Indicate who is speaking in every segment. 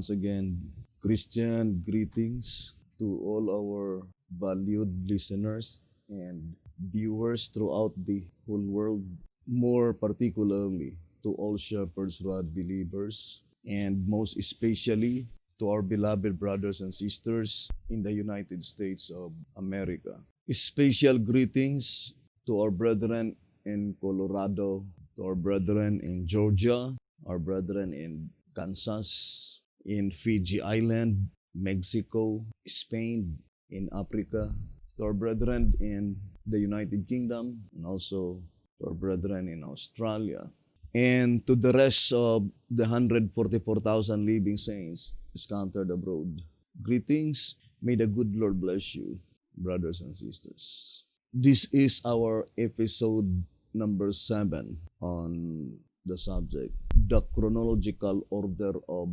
Speaker 1: Once again, Christian greetings to all our valued listeners and viewers throughout the whole world, more particularly to all Shepherd's Rod believers, and most especially to our beloved brothers and sisters in the United States of America. Special greetings to our brethren in Colorado, to our brethren in Georgia, our brethren in Kansas, in Fiji Island, Mexico, Spain, in Africa, to our brethren in the United Kingdom, and also to our brethren in Australia, and to the rest of the 144,000 living saints scattered abroad. Greetings. May the good Lord bless you, brothers and sisters. This is our episode number 7 on the subject, the chronological order of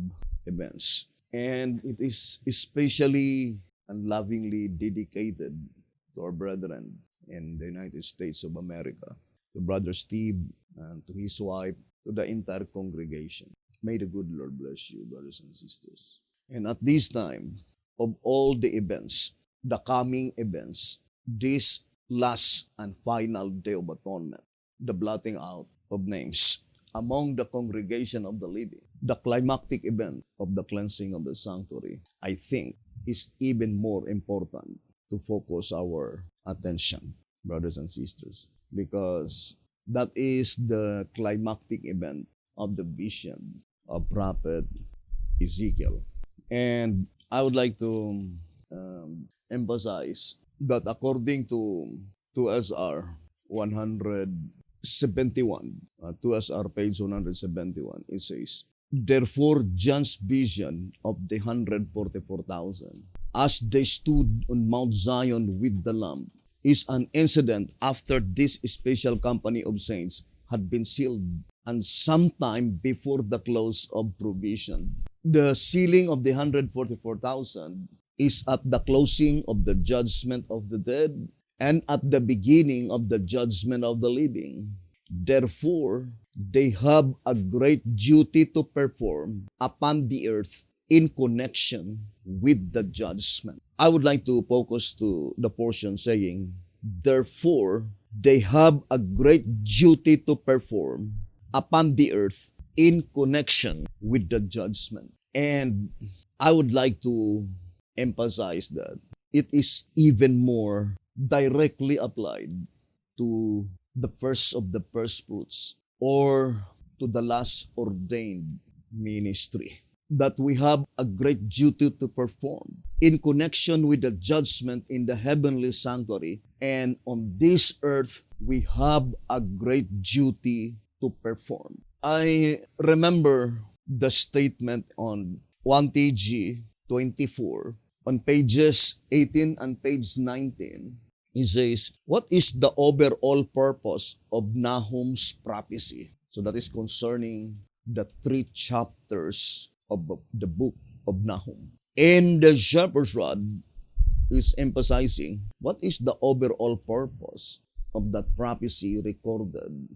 Speaker 1: events. And it is especially and lovingly dedicated to our brethren in the United States of America, to Brother Steve and to his wife, to the entire congregation. May the good Lord bless you, brothers and sisters. And at this time, of all the events, the coming events, this last and final day of atonement, the blotting out of names among the congregation of the living, the climactic event of the cleansing of the sanctuary, I think is even more important to focus our attention, brothers and sisters, because that is the climactic event of the vision of Prophet Ezekiel. And I would like to emphasize that according to 2SR 171, 2SR page 171, it says, "Therefore John's vision of the 144,000, as they stood on Mount Zion with the Lamb, is an incident after this special company of saints had been sealed, and sometime before the close of provision." The sealing of the 144,000 is at the closing of the judgment of the dead and at the beginning of the judgment of the living. Therefore, they have a great duty to perform upon the earth in connection with the judgment. I would like to focus to the portion saying, therefore, they have a great duty to perform upon the earth in connection with the judgment. And I would like to emphasize that it is even more directly applied to the first of the first fruits or to the last ordained ministry, that we have a great duty to perform in connection with the judgment in the heavenly sanctuary, and on this earth we have a great duty to perform. I remember the statement on 1TG 24 on pages 18 and page 19. It says, what is the overall purpose of Nahum's prophecy? So that is concerning the 3 chapters of the book of Nahum. And the Shepherd's Rod is emphasizing what is the overall purpose of that prophecy recorded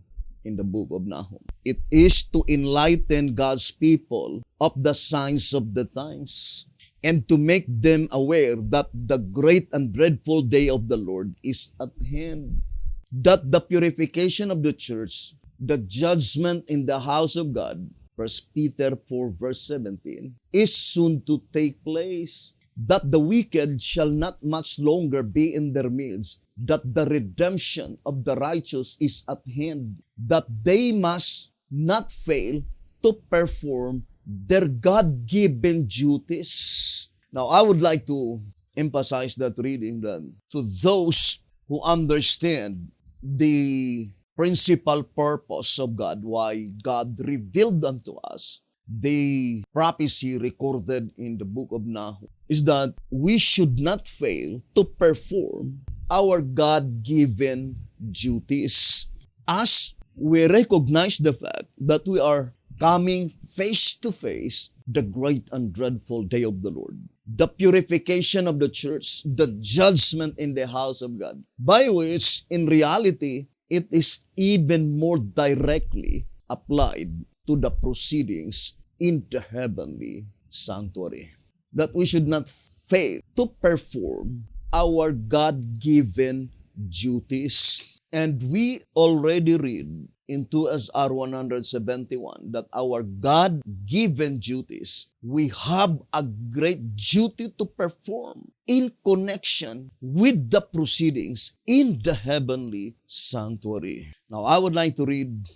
Speaker 1: in the book of Nahum. It is to enlighten God's people of the signs of the times and to make them aware that the great and dreadful day of the Lord is at hand, that the purification of the church, the judgment in the house of God, 1 Peter 4 verse 17, is soon to take place, that the wicked shall not much longer be in their midst, that the redemption of the righteous is at hand, that they must not fail to perform their God-given duties. Now, I would like to emphasize that reading that to those who understand the principal purpose of God, why God revealed unto us the prophecy recorded in the book of Nahum is that we should not fail to perform our God-given duties as we recognize the fact that we are coming face to face the great and dreadful day of the Lord, the purification of the church, the judgment in the house of God, by which in reality it is even more directly applied to the proceedings in the heavenly sanctuary. That we should not fail to perform our God-given duties. And we already read in 2SR 171 that our God-given duties, we have a great duty to perform in connection with the proceedings in the heavenly sanctuary. Now, I would like to read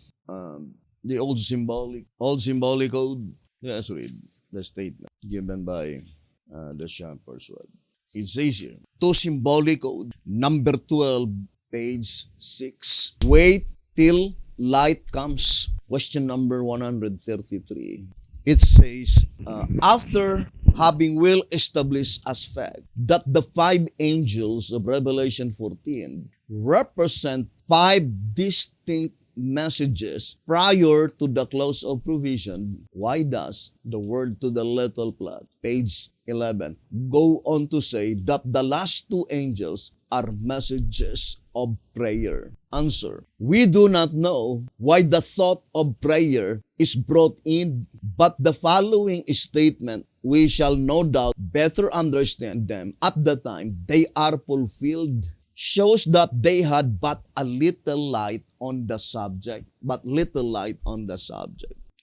Speaker 1: the old symbolic code. Let's read the statement given by the Shepherd's Rod. It says here, to symbolic code number 12, page 6. Wait till light comes. Question number 133. It says, after having well established as fact that the 5 angels of Revelation 14 represent 5 distinct messages prior to the close of provision, why does the word to the little plot, page 11, go on to say that the last 2 angels are messages of prayer? Answer: we do not know why the thought of prayer is brought in, but the following statement we shall no doubt better understand them at the time they are fulfilled, shows that they had but a little light on the subject.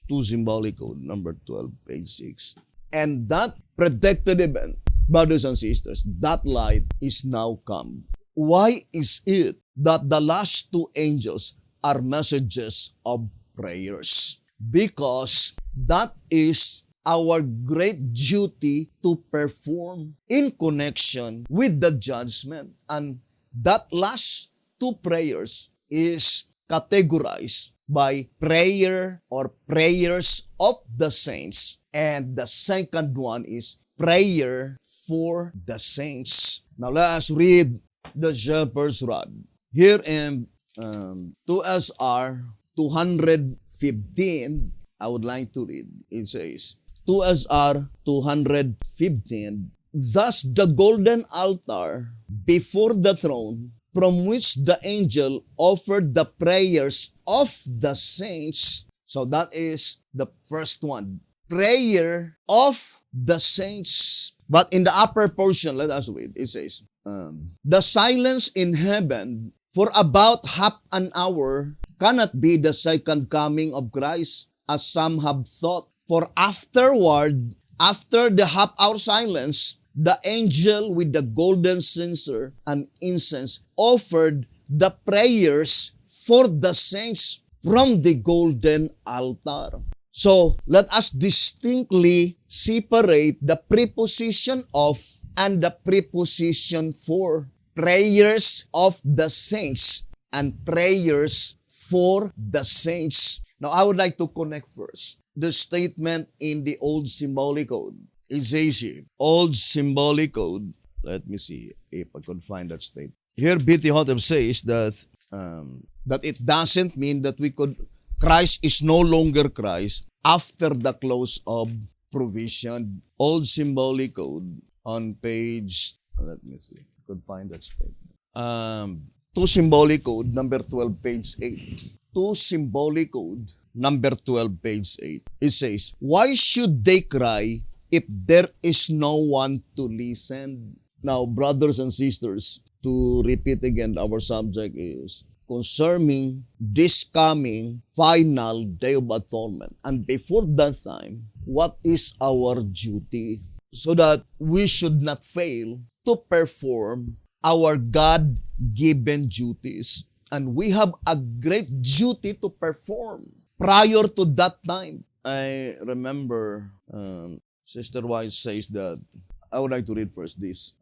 Speaker 1: To symbolic code number 12, page 6. And that predicted event, brothers and sisters, that light is now come. Why is it that the last 2 angels are messages of prayers? Because that is our great duty to perform in connection with the judgment. And that last 2 prayers is categorized by prayer or prayers of the saints. And the second one is prayer for the saints. Now let us read the Shepherd's Rod. Here in 2SR 215, I would like to read. It says, 2SR 215, thus the golden altar before the throne, from which the angel offered the prayers of the saints. So that is the first one. Prayer of the saints. But in the upper portion, let us read. It says, the silence in heaven for about half an hour cannot be the second coming of Christ, as some have thought. For afterward, after the half-hour silence, the angel with the golden censer and incense offered the prayers for the saints from the golden altar. So, let us distinctly separate the preposition of and the preposition for. Prayers of the saints and prayers for the saints. Now, I would like to connect first the statement in the Old Symbolic Code. It says here, Old Symbolic Code. Let me see if I could find that statement. Here, B.T. Hotep says that it doesn't mean that Christ is no longer Christ after the close of provision. Old Symbolic Code on page, let me see, I could find that statement. To Symbolic Code number 12, page 8. To Symbolic Code number 12, page 8. It says, why should they cry if there is no one to listen? Now, brothers and sisters, to repeat again, our subject is concerning this coming final day of atonement. And before that time, what is our duty? So that we should not fail to perform our God-given duties. And we have a great duty to perform prior to that time. I remember Sister White says that I would like to read first this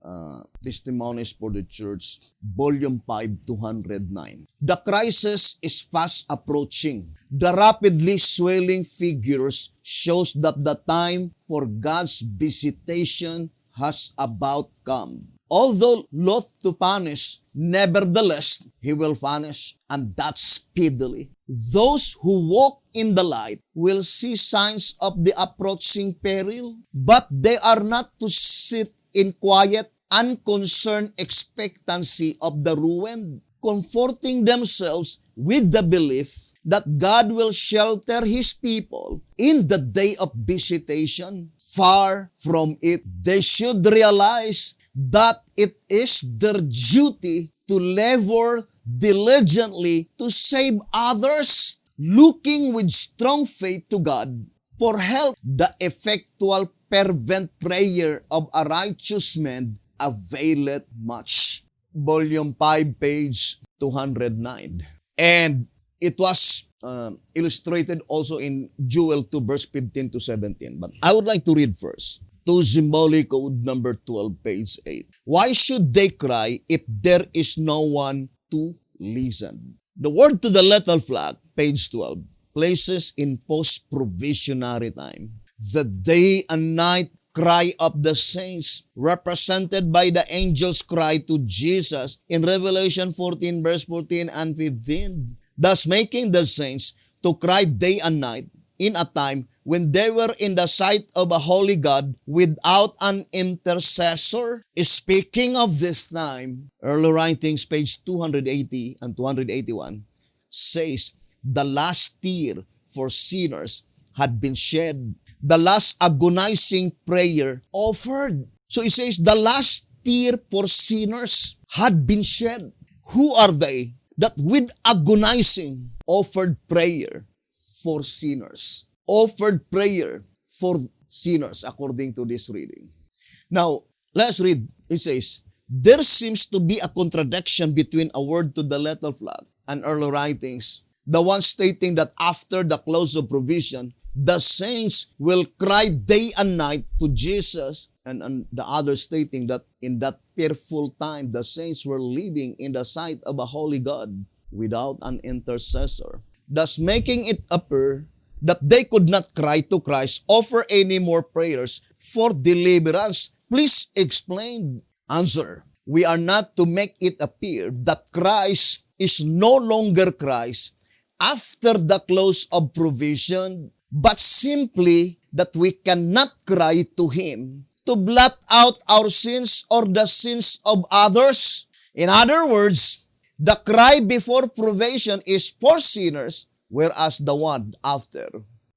Speaker 1: Testimonies for the Church, Volume 5, 209. The crisis is fast approaching. The rapidly swelling figures shows that the time for God's visitation has about come. Although loath to punish, nevertheless, He will punish, and that speedily. Those who walk in the light will see signs of the approaching peril, but they are not to sit in quiet, unconcerned expectancy of the ruined, comforting themselves with the belief that God will shelter His people in the day of visitation. Far from it, they should realize that it is their duty to labor diligently to save others, looking with strong faith to God for help. The effectual fervent prayer of a righteous man availeth much. Volume 5, page 209. And it was illustrated also in Joel 2, verse 15 to 17. But I would like to read first. To Symbolic Code number 12, page 8. Why should they cry if there is no one to listen? The word to the little flock, page 12, places in post-provisionary time. The day and night cry of the saints, represented by the angels' cry to Jesus in Revelation 14, verse 14 and 15. Thus making the saints to cry day and night in a time when they were in the sight of a holy God without an intercessor. Speaking of this time, early writings, page 280 and 281, says, the last tear for sinners had been shed. The last agonizing prayer offered. So it says, the last tear for sinners had been shed. Who are they that with agonizing offered prayer for sinners? Offered prayer for sinners, according to this reading. Now, let's read. It says, there seems to be a contradiction between a word to the little flock and early writings. The one stating that after the close of provision, the saints will cry day and night to Jesus, and the other stating that in that fearful time, the saints were living in the sight of a holy God without an intercessor, thus making it appear that they could not cry to Christ, offer any more prayers for deliverance. Please explain. Answer. We are not to make it appear that Christ is no longer Christ after the close of provision, but simply that we cannot cry to Him to blot out our sins or the sins of others. In other words, the cry before provision is for sinners, whereas the one after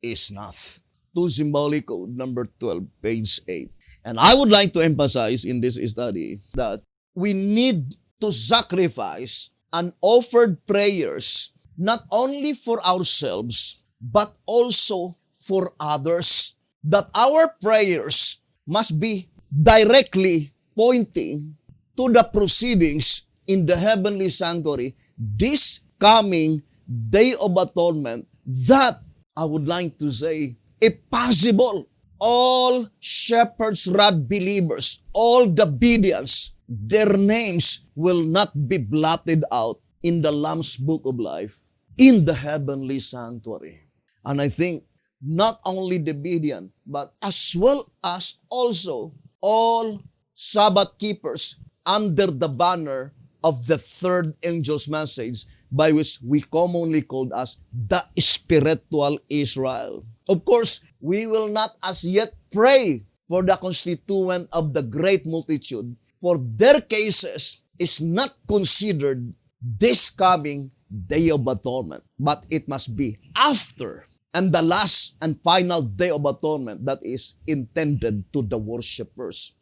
Speaker 1: is not. To Symbolic Code number 12, page 8. And I would like to emphasize in this study that we need to sacrifice and offer prayers not only for ourselves, but also for others. That our prayers must be directly pointing to the proceedings in the heavenly sanctuary this coming Day of Atonement, that I would like to say, if possible, all Shepherd's Rod believers, all the Bereans, their names will not be blotted out in the Lamb's Book of Life in the heavenly sanctuary. And I think not only the Berean, but as well as also all Sabbath keepers under the banner of the third angel's message, by which we commonly called as the spiritual Israel. Of course, we will not as yet pray for the constituent of the great multitude, for their cases is not considered this coming Day of Atonement, but it must be after, and the last and final Day of Atonement that is intended to the worshipers.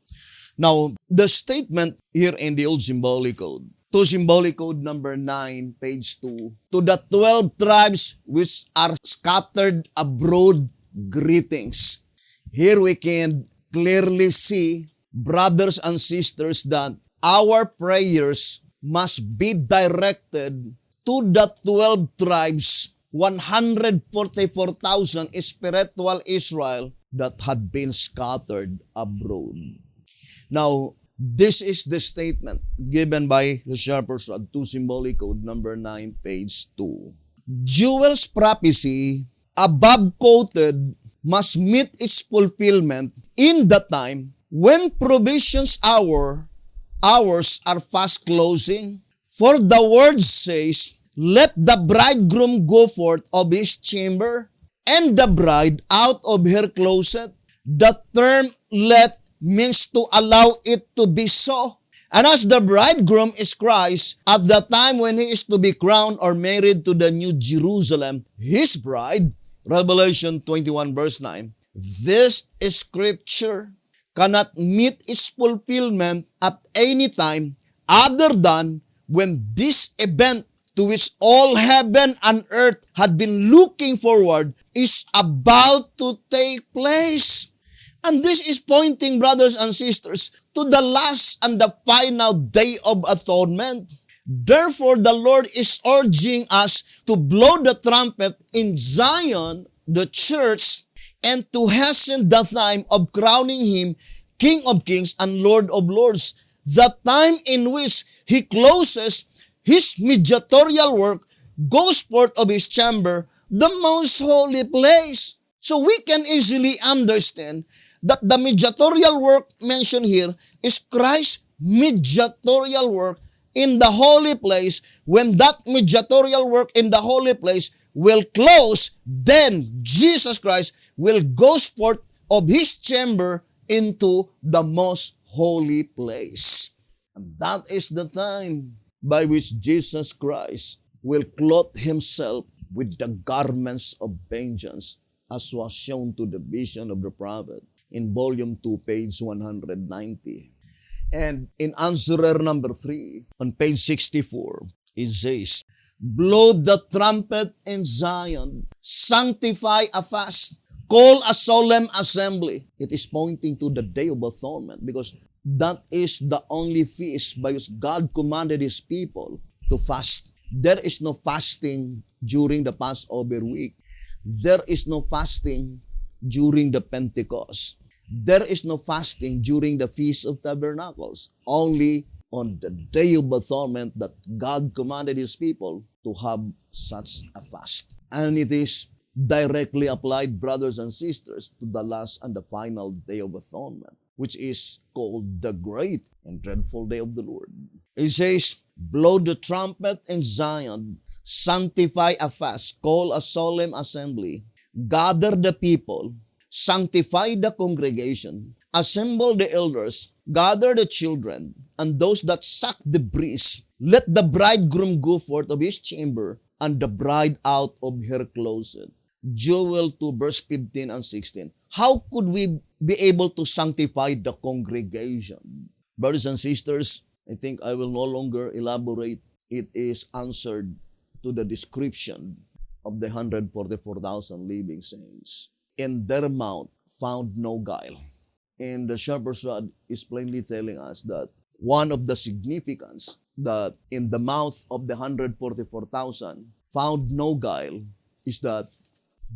Speaker 1: Now, the statement here in the Old Symbolic Code, to Symbolic Code number 9, page 2, to the 12 tribes which are scattered abroad, greetings. Here we can clearly see, brothers and sisters, that our prayers must be directed to the 12 tribes, 144,000 spiritual Israel that had been scattered abroad. Now, this is the statement given by the Sharper's Rod, 2 Symbolic Code, number 9, page 2. Jewel's prophecy, above quoted, must meet its fulfillment in the time when provisions hours are fast closing. For the word says, let the bridegroom go forth of his chamber, and the bride out of her closet. The term let means to allow it to be so. And as the bridegroom is Christ, at the time when he is to be crowned or married to the New Jerusalem, his bride, Revelation 21 verse 9, this scripture cannot meet its fulfillment at any time other than when this event to which all heaven and earth had been looking forward is about to take place. And this is pointing, brothers and sisters, to the last and the final day of atonement. Therefore, the Lord is urging us to blow the trumpet in Zion, the church, and to hasten the time of crowning Him King of Kings and Lord of Lords, the time in which He closes His mediatorial work, goes forth of His chamber, the most holy place. So we can easily understand that the mediatorial work mentioned here is Christ's mediatorial work in the holy place. When that mediatorial work in the holy place will close, then Jesus Christ will go forth of His chamber into the most holy place. And that is the time by which Jesus Christ will clothe Himself with the garments of vengeance, as was shown to the vision of the prophet in volume 2, page 190. And in answerer number 3, on page 64, it says, blow the trumpet in Zion, sanctify a fast, call a solemn assembly. It is pointing to the Day of Atonement, because that is the only feast by which God commanded His people to fast. There is no fasting during the Passover week. There is no fasting during the Pentecost. There is no fasting during the Feast of Tabernacles. Only on the Day of Atonement that God commanded His people to have such a fast. And it is directly applied, brothers and sisters, to the last and the final Day of Atonement, which is called the Great and Dreadful Day of the Lord. It says, blow the trumpet in Zion, sanctify a fast, call a solemn assembly, gather the people, sanctify the congregation, assemble the elders, gather the children, and those that suck the breast. Let the bridegroom go forth of his chamber, and the bride out of her closet. Joel 2 verse 15 and 16. How could we be able to sanctify the congregation? Brothers and sisters, I think I will no longer elaborate. It is answered to the description of the 144,000 living saints. In their mouth found no guile. And the Sharper's Rod is plainly telling us that one of the significance that in the mouth of the 144,000 found no guile is that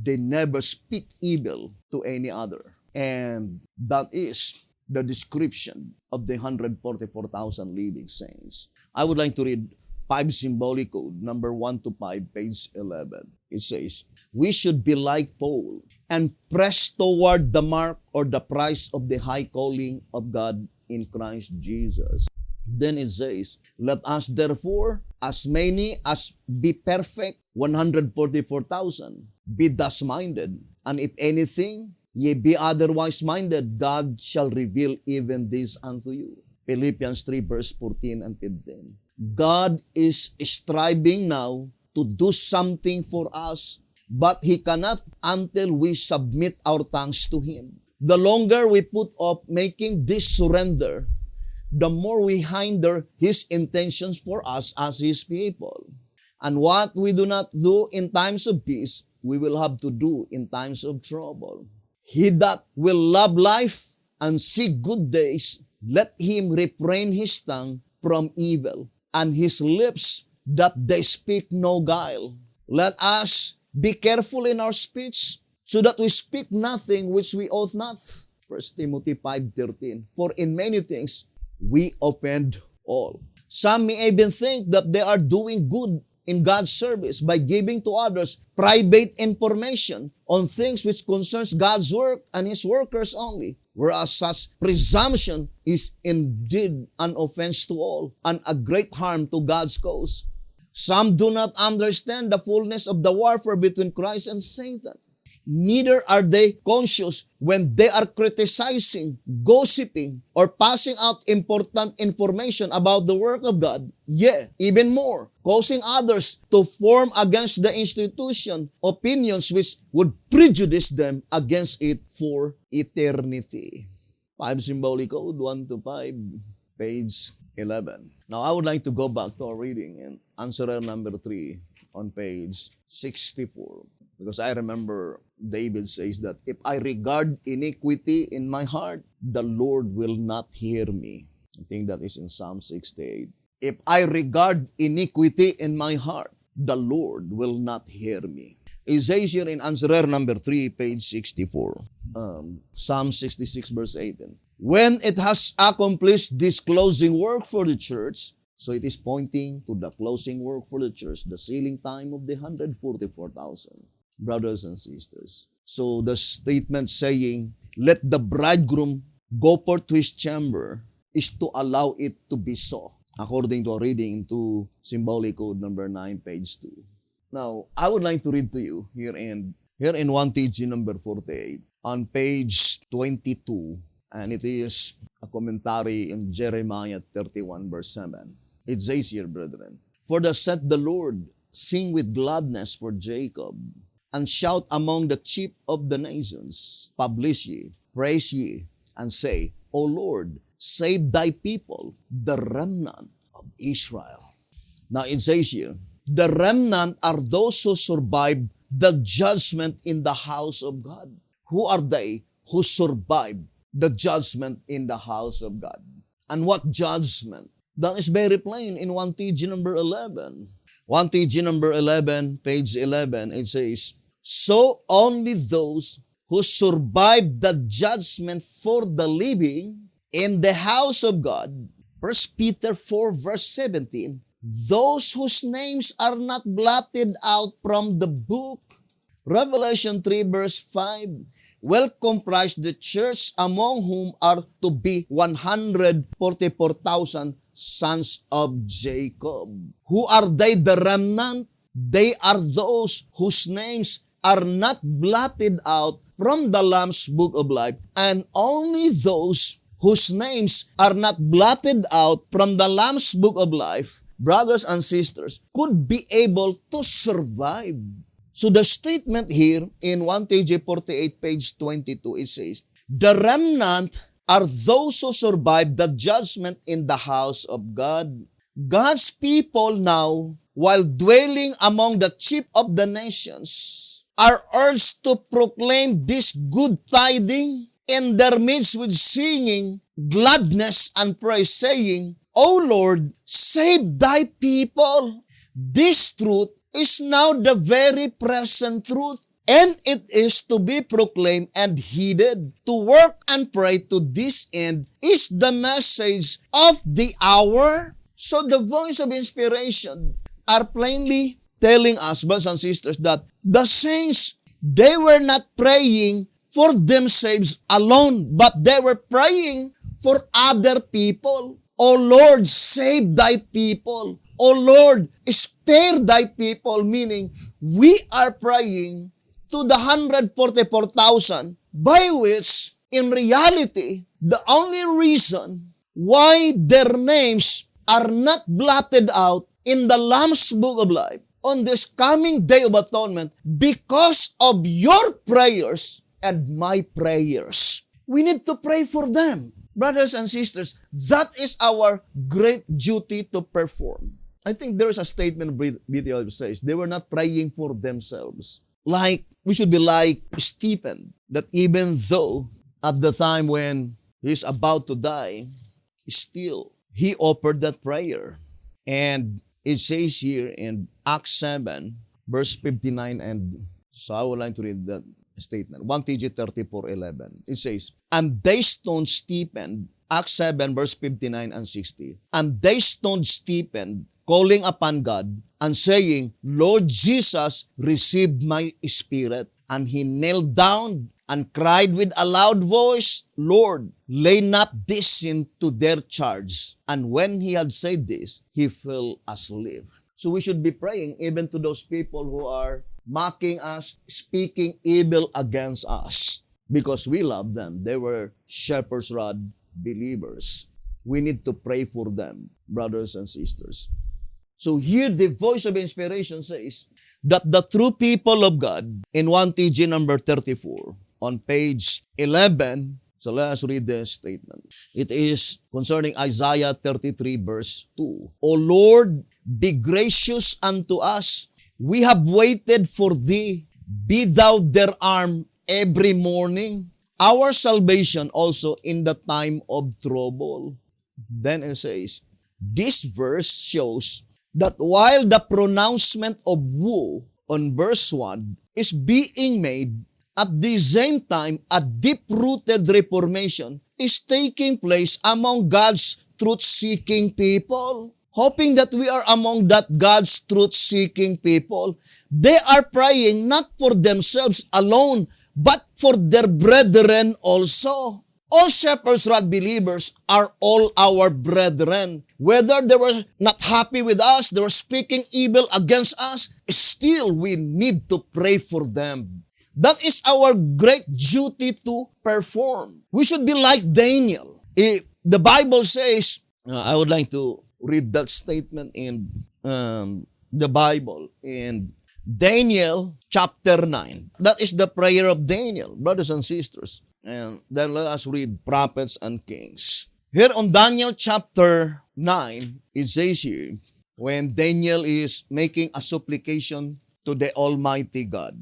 Speaker 1: they never speak evil to any other. And that is the description of the 144,000 living saints. I would like to read 5 Symbolic Code, number 1 to 5, page 11. It says, we should be like Paul and press toward the mark or the prize of the high calling of God in Christ Jesus. Then it says, let us therefore, as many as be perfect, 144,000, be thus minded. And if anything, ye be otherwise minded, God shall reveal even this unto you. Philippians 3 verse 14 and 15. God is striving now to do something for us, but He cannot until we submit our tongues to Him. The longer we put off making this surrender, the more we hinder His intentions for us as His people. And what we do not do in times of peace, we will have to do in times of trouble. He that will love life and see good days, let him refrain his tongue from evil, and his lips that they speak no guile. Let us be careful in our speech, so that we speak nothing which we ought not, 1 Timothy 5:13. For in many things, we offend all. Some may even think that they are doing good in God's service by giving to others private information on things which concerns God's work and His workers only, whereas such presumption is indeed an offense to all and a great harm to God's cause. Some do not understand the fullness of the warfare between Christ and Satan. Neither are they conscious when they are criticizing, gossiping, or passing out important information about the work of God. Yeah, even more, causing others to form against the institution opinions which would prejudice them against it for eternity. 5 Symbolic Code 1 to 5, page 11. Now, I would like to go back to our reading in answerer number 3 on page 64. Because I remember David says that, if I regard iniquity in my heart, the Lord will not hear me. I think that is in Psalm 68. If I regard iniquity in my heart, the Lord will not hear me. It says here in answerer number 3, page 64. Psalm 66 verse 18. When it has accomplished this closing work for the church, so it is pointing to the closing work for the church, the sealing time of the 144,000. Brothers and sisters. So the statement saying, let the bridegroom go forth to his chamber, is to allow it to be so, according to our reading into Symbolic Code number 9, page 2. Now, I would like to read to you here in 1 TG number 48, on page 22, and it is a commentary in Jeremiah 31 verse 7. It says here, brethren, for thus saith the Lord, sing with gladness for Jacob, and shout among the chief of the nations. Publish ye, praise ye, and say, O Lord, save thy people, the remnant of Israel. Now it says here, the remnant are those who survived the judgment in the house of God. Who are they who survived the judgment in the house of God? And what judgment? That is very plain in 1 TG number 11. 1 TG number 11, page 11, it says, so only those who survived the judgment for the living in the house of God, 1 Peter 4 verse 17, those whose names are not blotted out from the book, Revelation 3 verse 5, will comprise the church, among whom are to be 144,000 sons of Jacob. Who are they, the remnant? They are those whose names are not blotted out from the Lamb's book of life, and only those whose names are not blotted out from the Lamb's book of life, brothers and sisters, could be able to survive. So the statement here in 1 TG 48, page 22, it says, the remnant are those who survive the judgment in the house of God. God's people now, while dwelling among the chief of the nations, are urged to proclaim this good tidings in their midst with singing, gladness, and praise, saying, O Lord, save thy people. This truth is now the very present truth, and it is to be proclaimed and heeded. To work and pray to this end is the message of the hour. So the voice of inspiration are plainly telling us, brothers and sisters, that the saints, they were not praying for themselves alone, but they were praying for other people. O Lord, save thy people. O Lord, spare thy people, meaning we are praying to the 144,000, by which, in reality, the only reason why their names are not blotted out in the Lamb's book of life on this coming day of atonement, because of your prayers and my prayers. We need to pray for them. Brothers and sisters, that is our great duty to perform. I think there is a statement BTL says, they were not praying for themselves. Like, we should be like Stephen, that even though at the time when he's about to die, still, he offered that prayer. And it says here in Acts 7, verse 59, and so I would like to read that statement. 1 TG 34:11. It says, and they stoned Stephen, Acts 7 verse 59 and 60. And they stoned Stephen, calling upon God and saying, Lord Jesus, receive my spirit. And he knelt down and cried with a loud voice, Lord, lay not this sin to their charge. And when he had said this, he fell asleep. So we should be praying even to those people who are mocking us, speaking evil against us, because we love them. They were shepherd's rod believers. We need to pray for them, brothers and sisters. So here the voice of inspiration says that the true people of God in 1 TG number 34 on page 11. So let us read this statement. It is concerning Isaiah 33 verse 2. O Lord, be gracious unto us. We have waited for thee. Be thou their arm every morning, our salvation also in the time of trouble. Then it says, this verse shows that while the pronouncement of woe on verse 1 is being made, at the same time, a deep-rooted reformation is taking place among God's truth-seeking people. Hoping that we are among that God's truth-seeking people, they are praying not for themselves alone, but for their brethren also. All Shepherd's Rod believers are all our brethren. Whether they were not happy with us, they were speaking evil against us, still we need to pray for them. That is our great duty to perform. We should be like Daniel. The Bible says, I would like to read that statement in the Bible in Daniel chapter 9. That is the prayer of Daniel, brothers and sisters. And then let us read Prophets and Kings. Here on Daniel chapter 9, it says here, when Daniel is making a supplication to the Almighty God.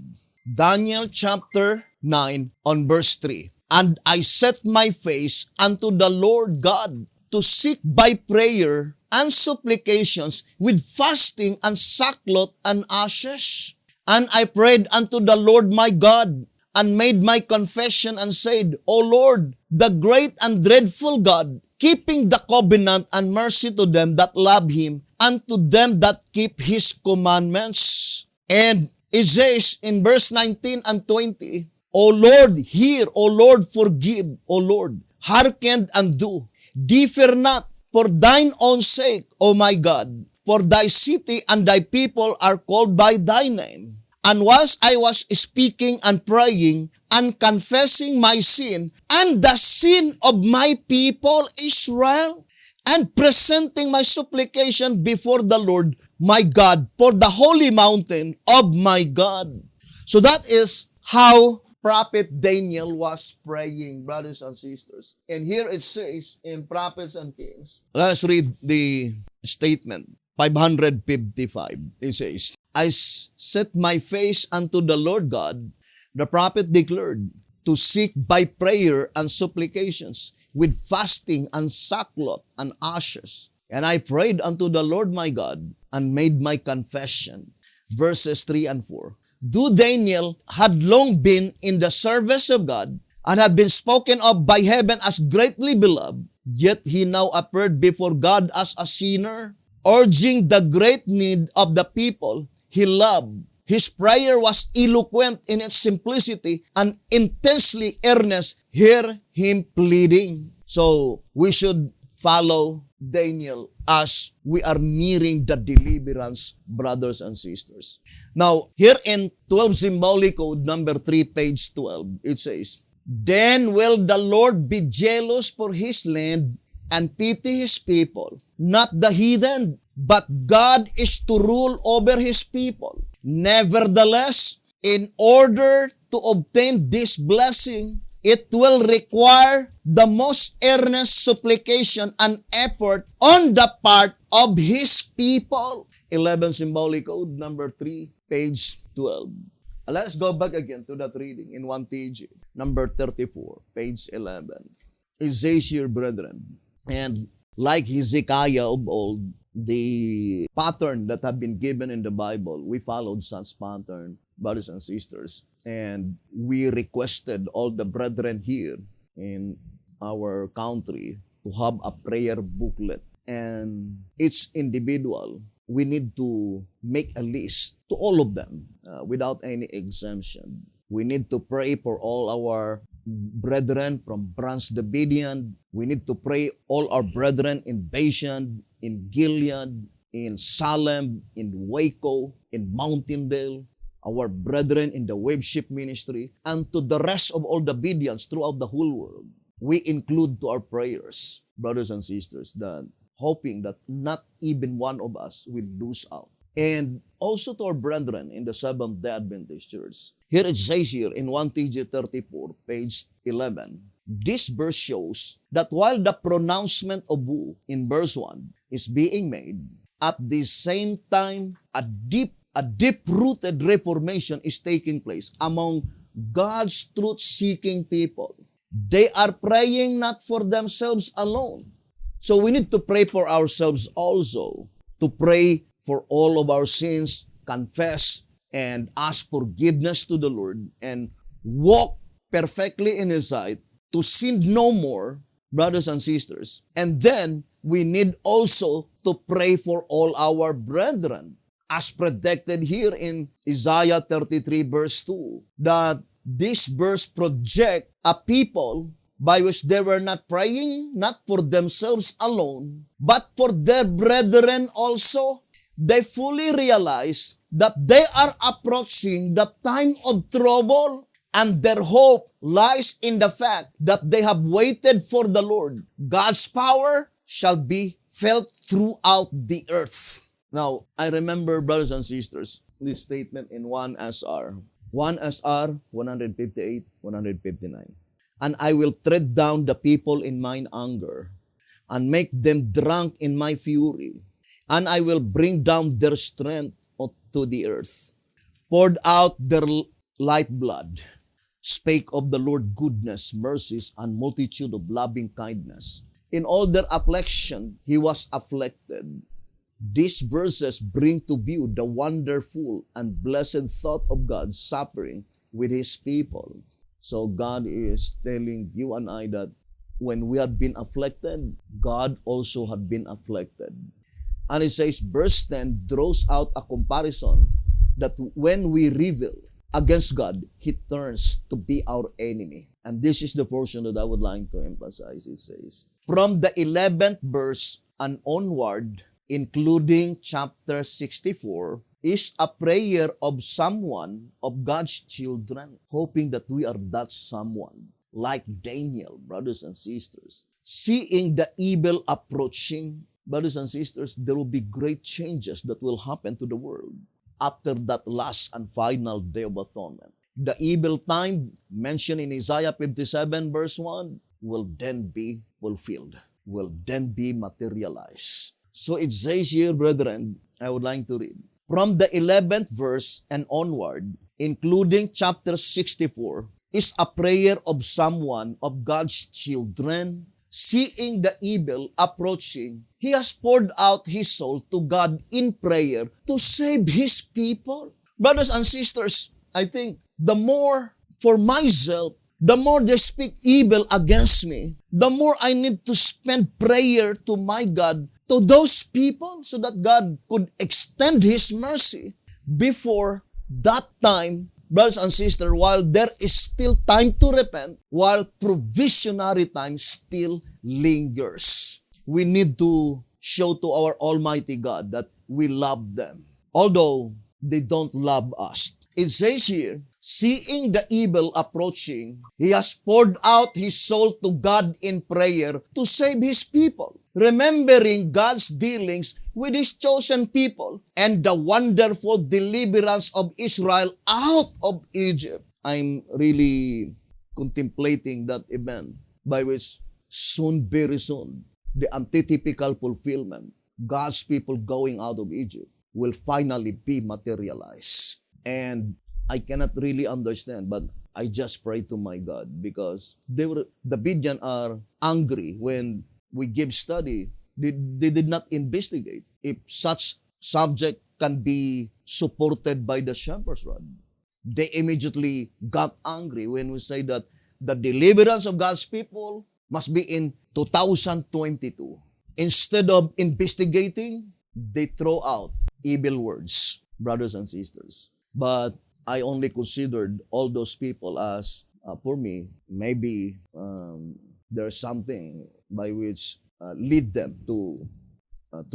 Speaker 1: Daniel chapter 9 on verse 3. And I set my face unto the Lord God to seek by prayer and supplications with fasting and sackcloth and ashes. And I prayed unto the Lord my God, and made my confession and said, O Lord, the great and dreadful God, keeping the covenant and mercy to them that love him, and to them that keep his commandments. And it says in verse 19 and 20, O Lord, hear, O Lord, forgive, O Lord, hearken and do. Differ not, for thine own sake, O my God, for thy city and thy people are called by thy name. And whilst I was speaking and praying and confessing my sin and the sin of my people Israel, and presenting my supplication before the Lord my God for the holy mountain of my God. So that is how Prophet Daniel was praying, brothers and sisters. And here it says in Prophets and Kings, let's read the statement, 555. It says, I set my face unto the Lord God, the prophet declared, to seek by prayer and supplications, with fasting and sackcloth and ashes. And I prayed unto the Lord my God, and made my confession. Verses 3 and 4. Though Daniel had long been in the service of God, and had been spoken of by heaven as greatly beloved, yet he now appeared before God as a sinner, urging the great need of the people he loved. His prayer was eloquent in its simplicity and intensely earnest. Hear him pleading. So we should follow Daniel as we are nearing the deliverance, brothers and sisters. Now, here in 12 Symbolic Code number 3, page 12, it says, Then will the Lord be jealous for his land and pity his people, not the heathen, but God is to rule over his people. Nevertheless, in order to obtain this blessing, it will require the most earnest supplication and effort on the part of his people. 11 Symbolic Code number 3, page 12. Let's go back again to that reading in 1 TG, number 34, page 11. It says here, brethren, and like Hezekiah of old, the pattern that have been given in the Bible, we followed such pattern. brothers and sisters. And we requested all the brethren here in our country to have a prayer booklet. And each individual, we need to make a list to all of them without any exemption. We need to pray for all our brethren from Branch Davidian. We need to pray all our brethren in Bashan, in Gilead, in Salem, in Waco, in Mountaindale, our brethren in the Webship Ministry, and to the rest of all the Davidians throughout the whole world. We include to our prayers, brothers and sisters, that hoping that not even one of us will lose out. And also to our brethren in the Seventh-day Adventist Church. Here it says here in 1 TG 34, page 11, this verse shows that while the pronouncement of woe in verse 1 is being made, at the same time, a deep-rooted reformation is taking place among God's truth-seeking people. They are praying not for themselves alone. So we need to pray for ourselves also, to pray for all of our sins, confess, and ask forgiveness to the Lord, and walk perfectly in His sight, to sin no more, brothers and sisters. And then, we need also to pray for all our brethren, as predicted here in Isaiah 33 verse 2, that this verse project a people by which they were not praying, not for themselves alone, but for their brethren also. They fully realize that they are approaching the time of trouble, and their hope lies in the fact that they have waited for the Lord. God's power shall be felt throughout the earth. Now, I remember, brothers and sisters, this statement in 1 SR. 1 SR 158, 159. And I will tread down the people in mine anger, and make them drunk in my fury, and I will bring down their strength to the earth, poured out their lifeblood, spake of the Lord goodness, mercies, and multitude of loving kindness. In all their affliction, He was afflicted. These verses bring to view the wonderful and blessed thought of God suffering with His people. So God is telling you and I that when we have been afflicted, God also had been afflicted. And it says, verse 10 draws out a comparison that when we rebel against God, He turns to be our enemy. And this is the portion that I would like to emphasize. It says, from the 11th verse and onward, including chapter 64, is a prayer of someone of God's children, hoping that we are that someone, like Daniel, brothers and sisters. Seeing the evil approaching, brothers and sisters, there will be great changes that will happen to the world after that last and final day of atonement. The evil time mentioned in Isaiah 57 verse 1 will then be fulfilled, will then be materialized. So it says here, brethren, I would like to read. From the 11th verse and onward, including chapter 64, is a prayer of someone of God's children. Seeing the evil approaching, he has poured out his soul to God in prayer to save His people. Brothers and sisters, I think the more for myself, the more they speak evil against me, the more I need to spend prayer to my God, to those people, so that God could extend His mercy before that time, brothers and sisters, while there is still time to repent, while provisionary time still lingers. We need to show to our Almighty God that we love them, although they don't love us. It says here, seeing the evil approaching, He has poured out His soul to God in prayer to save His people, remembering God's dealings with His chosen people and the wonderful deliverance of Israel out of Egypt. I'm really contemplating that event by which soon, very soon, the antitypical fulfillment, God's people going out of Egypt, will finally be materialized. And I cannot really understand, but I just pray to my God, because the Davidian are angry when we give study. They did not investigate if such subject can be supported by the shepherd's rod. they immediately got angry when we say that the deliverance of God's people must be in 2022. Instead of investigating, they throw out evil words, brothers and sisters. But I only considered all those people as, for me, maybe there's something by which lead them to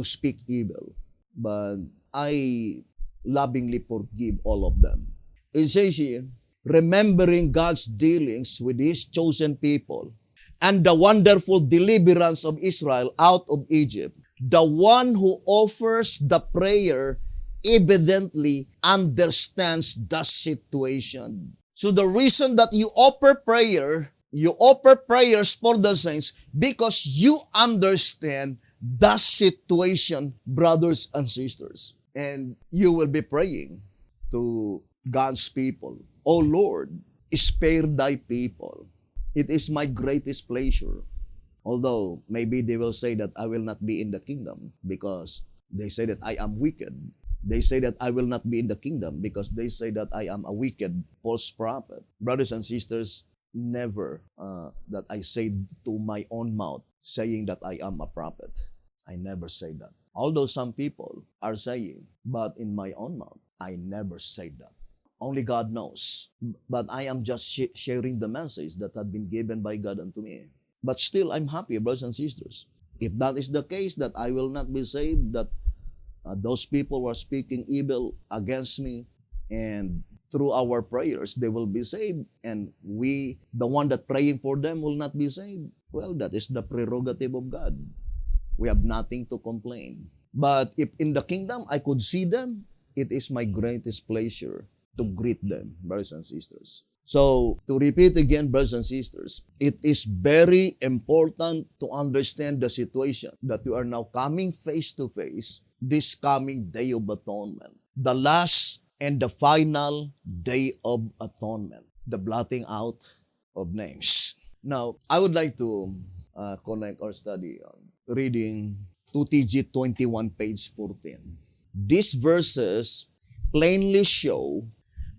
Speaker 1: speak evil. But I lovingly forgive all of them. It says here, remembering God's dealings with His chosen people and the wonderful deliverance of Israel out of Egypt, the one who offers the prayer evidently understands the situation. So the reason that you offer prayers for the saints because you understand the situation, brothers and sisters. And you will be praying to God's people. O Lord, spare thy people. It is my greatest pleasure. Although maybe they will say that I will not be in the kingdom because they say that I am wicked. They say that I will not be in the kingdom because they say that I am a wicked false prophet. Brothers and sisters, never that I say to my own mouth saying that I am a prophet. I never say that. Although some people are saying, but in my own mouth, I never say that. Only God knows. But I am just sharing the message that had been given by God unto me. But still, I'm happy, brothers and sisters. If that is the case, that I will not be saved, that those people were speaking evil against me, and through our prayers, they will be saved, and we, the one that praying for them, will not be saved. Well, that is the prerogative of God. We have nothing to complain. But if in the kingdom I could see them, it is my greatest pleasure to greet them, brothers and sisters. So, to repeat again, brothers and sisters, it is very important to understand the situation that we are now coming face to face this coming Day of Atonement, the last and the final Day of Atonement, the blotting out of names. Now, I would like to connect our study on reading 2TG 21, page 14. These verses plainly show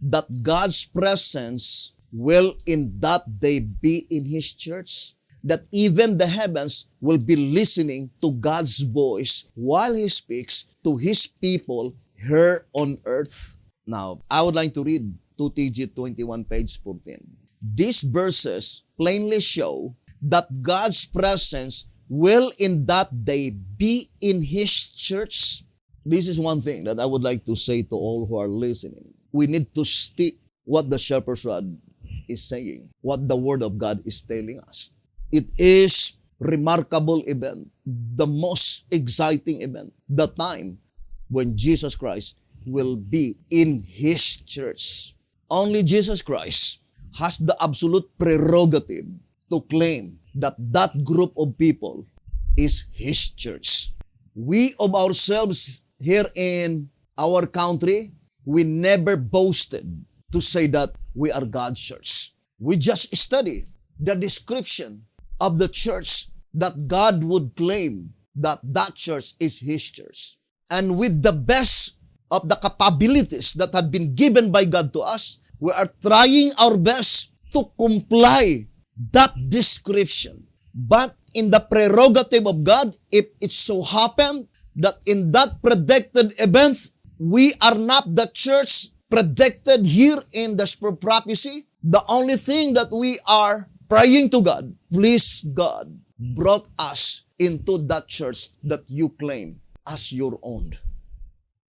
Speaker 1: that God's presence will in that day be in His church, that even the heavens will be listening to God's voice while He speaks to His people here on earth. Now, I would like to read 2TG 21, page 14. These verses plainly show that God's presence will in that day be in His church. This is one thing that I would like to say to all who are listening. We need to stick what the shepherd's rod is saying, what the Word of God is telling us. It is remarkable event, the most exciting event, the time when Jesus Christ will be in His church. Only Jesus Christ has the absolute prerogative to claim that that group of people is His church. We of ourselves here in our country, we never boasted to say that we are God's church. We just study the description of the church that God would claim that that church is His church. And with the best of the capabilities that had been given by God to us, we are trying our best to comply that description. But in the prerogative of God, if it so happened that in that predicted event, we are not the church predicted here in the Spirit of Prophecy, the only thing that we are praying to God, please God, brought us into that church that you claim as your own.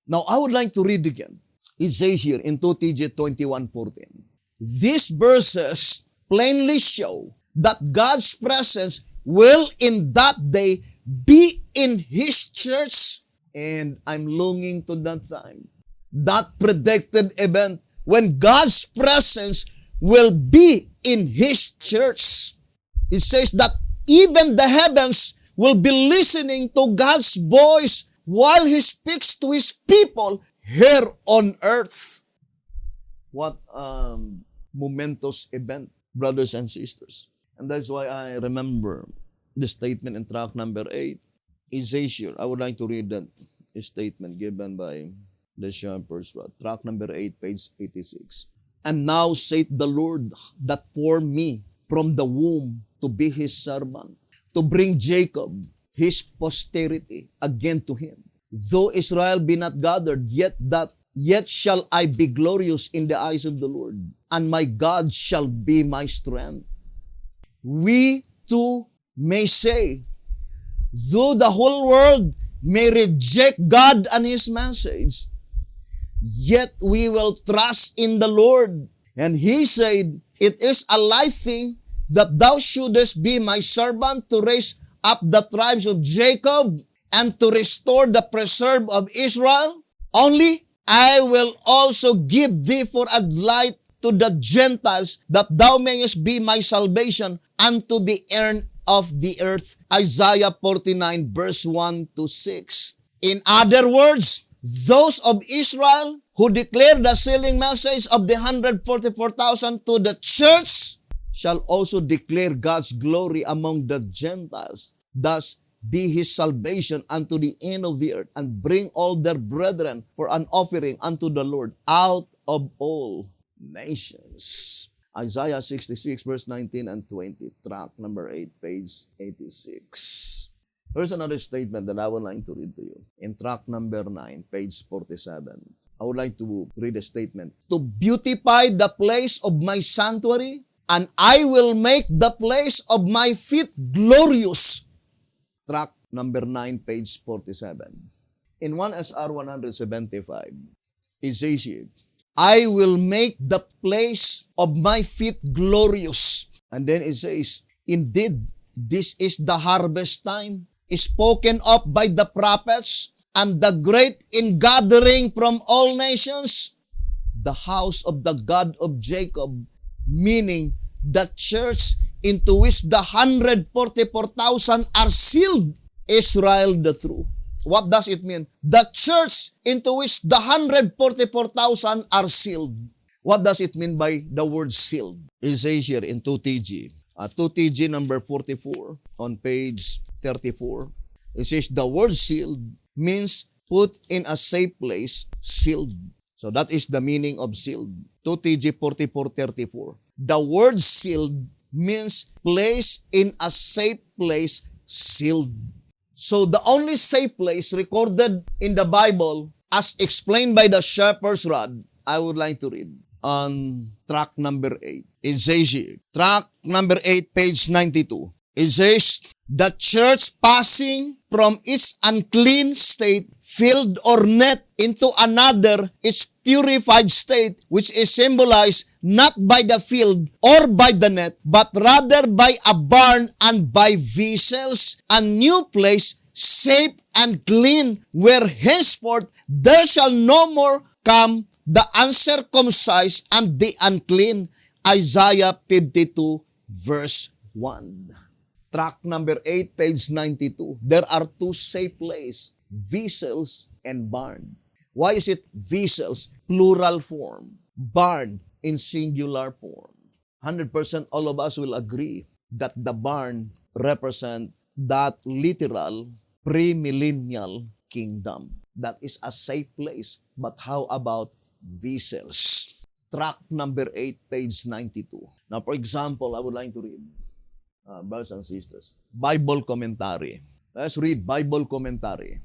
Speaker 1: Now, I would like to read again. It says here in 2TG 21:14, these verses plainly show that God's presence will in that day be in His church. And I'm longing to that time, that predicted event when God's presence will be in His church. It says that even the heavens will be listening to God's voice while He speaks to His people here on earth. What momentous event, brothers and sisters. And that's why I remember the statement in track number 8. It says here, I would like to read that statement given by the shepherd's rod. Track number 8, page 86. And now saith the Lord that formed me from the womb to be his servant, to bring Jacob, his posterity, again to him. Though Israel be not gathered, yet shall I be glorious in the eyes of the Lord, and my God shall be my strength. We too may say, though the whole world may reject God and his message, yet we will trust in the Lord. And he said, it is a light thing that thou shouldest be my servant to raise up the tribes of Jacob and to restore the preserve of Israel. Only I will also give thee for a light to the Gentiles, that thou mayest be my salvation unto the end of the earth. Isaiah 49 verse 1 to 6. In other words, those of Israel who declare the sealing message of the 144,000 to the church shall also declare God's glory among the Gentiles, thus be his salvation unto the end of the earth, and bring all their brethren for an offering unto the Lord out of all nations. Isaiah 66 verse 19 and 20, track number 8, page 86. Here's another statement that I would like to read to you. In track number 9, page 47. I would like to read a statement. To beautify the place of my sanctuary, and I will make the place of my feet glorious. Track number 9, page 47. In 1 SR 175, it says here, I will make the place of my feet glorious. And then it says, indeed, this is the harvest time, spoken of by the prophets, and the great ingathering from all nations, the house of the God of Jacob, meaning the church into which the 144,000 are sealed, Israel the true. What does it mean? The church into which the 144,000 are sealed. What does it mean by the word sealed? It says here in 2TG. 2TG number 44 on page 34. It says the word sealed means put in a safe place, sealed. So that is the meaning of sealed. 2TG 44:34. The word sealed means placed in a safe place, sealed. So the only safe place recorded in the Bible as explained by the shepherd's rod, I would like to read on track number 8. It says here, track number 8, page 92. It says, the church passing from its unclean state, filled or net into another, its purified state, which is symbolized not by the field or by the net, but rather by a barn and by vessels, a new place, safe and clean, where henceforth there shall no more come the uncircumcised and the unclean. Isaiah 52 verse 1. Track number 8, page 92. There are two safe places, vessels and barn. Why is it vessels, plural form, barn in singular form? 100% all of us will agree that the barn represents that literal premillennial kingdom. That is a safe place. But how about vessels? Track number 8, page 92. Now, for example, I would like to read, brothers and sisters, Bible commentary. Let's read Bible commentary.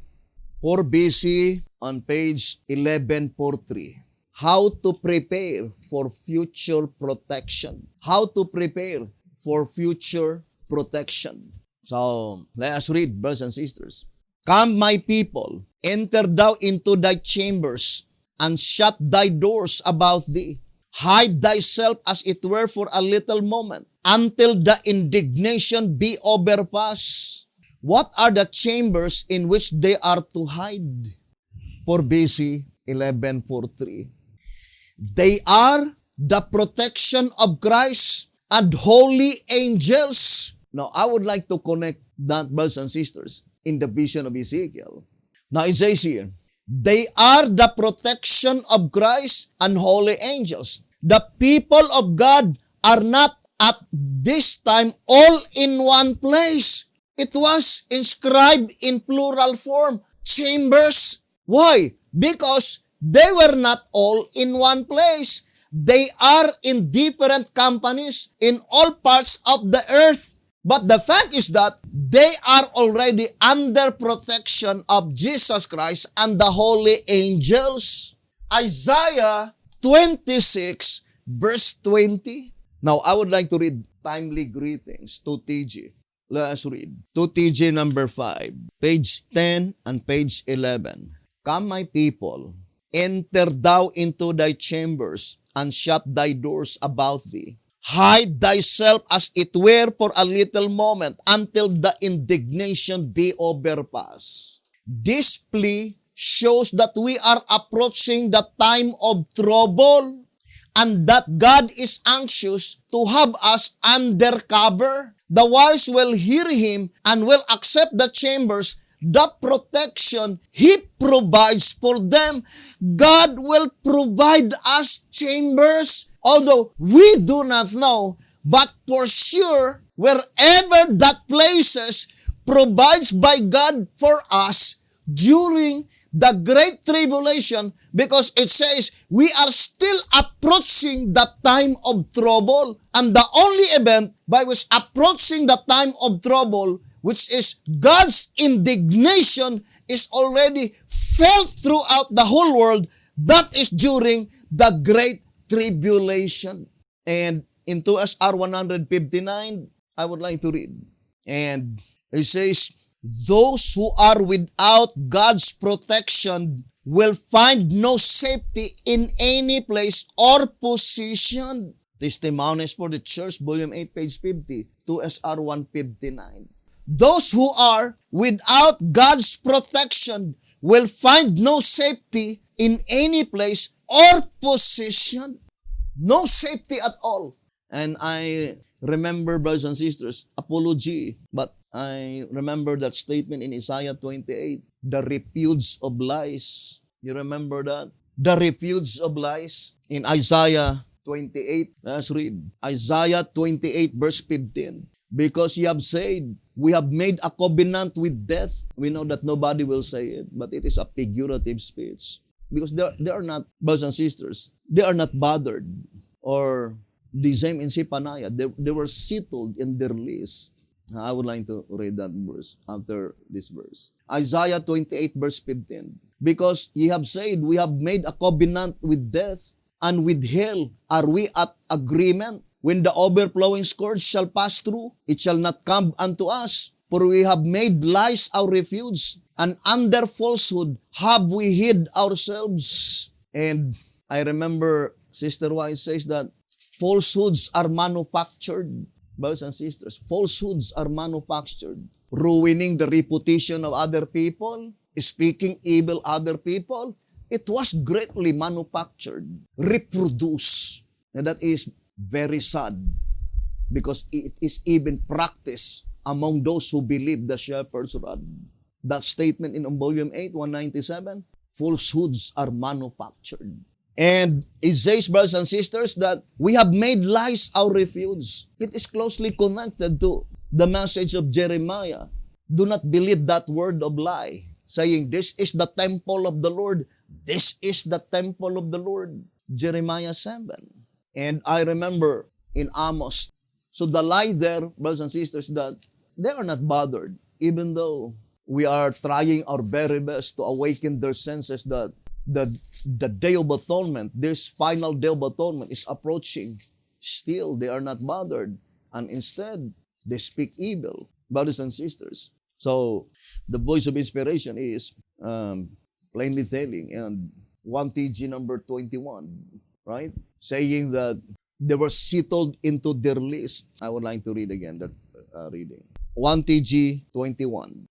Speaker 1: 4 BC on page 1143. How to prepare for future protection. How to prepare for future protection. So, let us read, brothers and sisters. Come, my people, enter thou into thy chambers, and shut thy doors about thee. Hide thyself as it were for a little moment, until the indignation be overpassed. What are the chambers in which they are to hide? 4 BC 1143. They are the protection of Christ and holy angels. Now, I would like to connect that, brothers and sisters, in the vision of Ezekiel. Now, it says here, they are the protection of Christ and holy angels. The people of God are not at this time all in one place. It was inscribed in plural form, chambers. Why? Because they were not all in one place. they are in different companies in all parts of the earth. But the fact is that they are already under protection of Jesus Christ and the holy angels. Isaiah 26 verse 20. Now, I would like to read timely greetings to TG. Let us read. To TG number 5, page 10 and page 11. Come, my people, enter thou into thy chambers, and shut thy doors about thee. Hide thyself as it were for a little moment until the indignation be overpassed. This plea shows that we are approaching the time of trouble and that God is anxious to have us under cover. The wise will hear him and will accept the chambers, the protection he provides for them. God will provide us chambers, although we do not know, but for sure, wherever that places provides by God for us during the great tribulation, because it says we are still approaching the time of trouble, and the only event by which approaching the time of trouble, which is God's indignation, is already felt throughout the whole world. That is during the great tribulation. And in 2SR 159, I would like to read. And it says, those who are without God's protection will find no safety in any place or position. Testimonies for the Church, Volume 8, page 50, 2SR 159. Those who are without God's protection will find no safety in any place or position. No safety at all. And I remember, brothers and sisters, apology, but I remember that statement in Isaiah 28, the refuge of lies. You remember that? The refuge of lies in Isaiah 28. Let's read. Isaiah 28 verse 15. Because you have said, we have made a covenant with death. We know that nobody will say it, but it is a figurative speech. Because they are not, brothers and sisters, they are not bothered. Or the same in Zephaniah, they were settled in their list. I would like to read that verse after this verse. Isaiah 28 verse 15. Because ye have said, we have made a covenant with death, and with hell are we at agreement. When the overflowing scourge shall pass through, it shall not come unto us. For we have made lies our refuge, and under falsehood have we hid ourselves. And I remember Sister White says that falsehoods are manufactured. Brothers and sisters, falsehoods are manufactured. Ruining the reputation of other people, speaking evil other people, it was greatly manufactured, reproduced. And that is very sad, because it is even practiced among those who believe the shepherd's rod. That statement in volume 8, 197, falsehoods are manufactured. And it says, brothers and sisters, that we have made lies our refuge. It is closely connected to the message of Jeremiah. Do not believe that word of lie, saying, this is the temple of the Lord. This is the temple of the Lord. Jeremiah 7. And I remember in Amos, so the lie there, brothers and sisters, that they are not bothered, even though we are trying our very best to awaken their senses that the day of atonement, this final day of atonement is approaching. Still, they are not bothered. And instead, they speak evil, brothers and sisters. So, the voice of inspiration is plainly telling, and 1 TG number 21, right? Saying that they were settled into their list. I would like to read again that reading. 1 TG 21.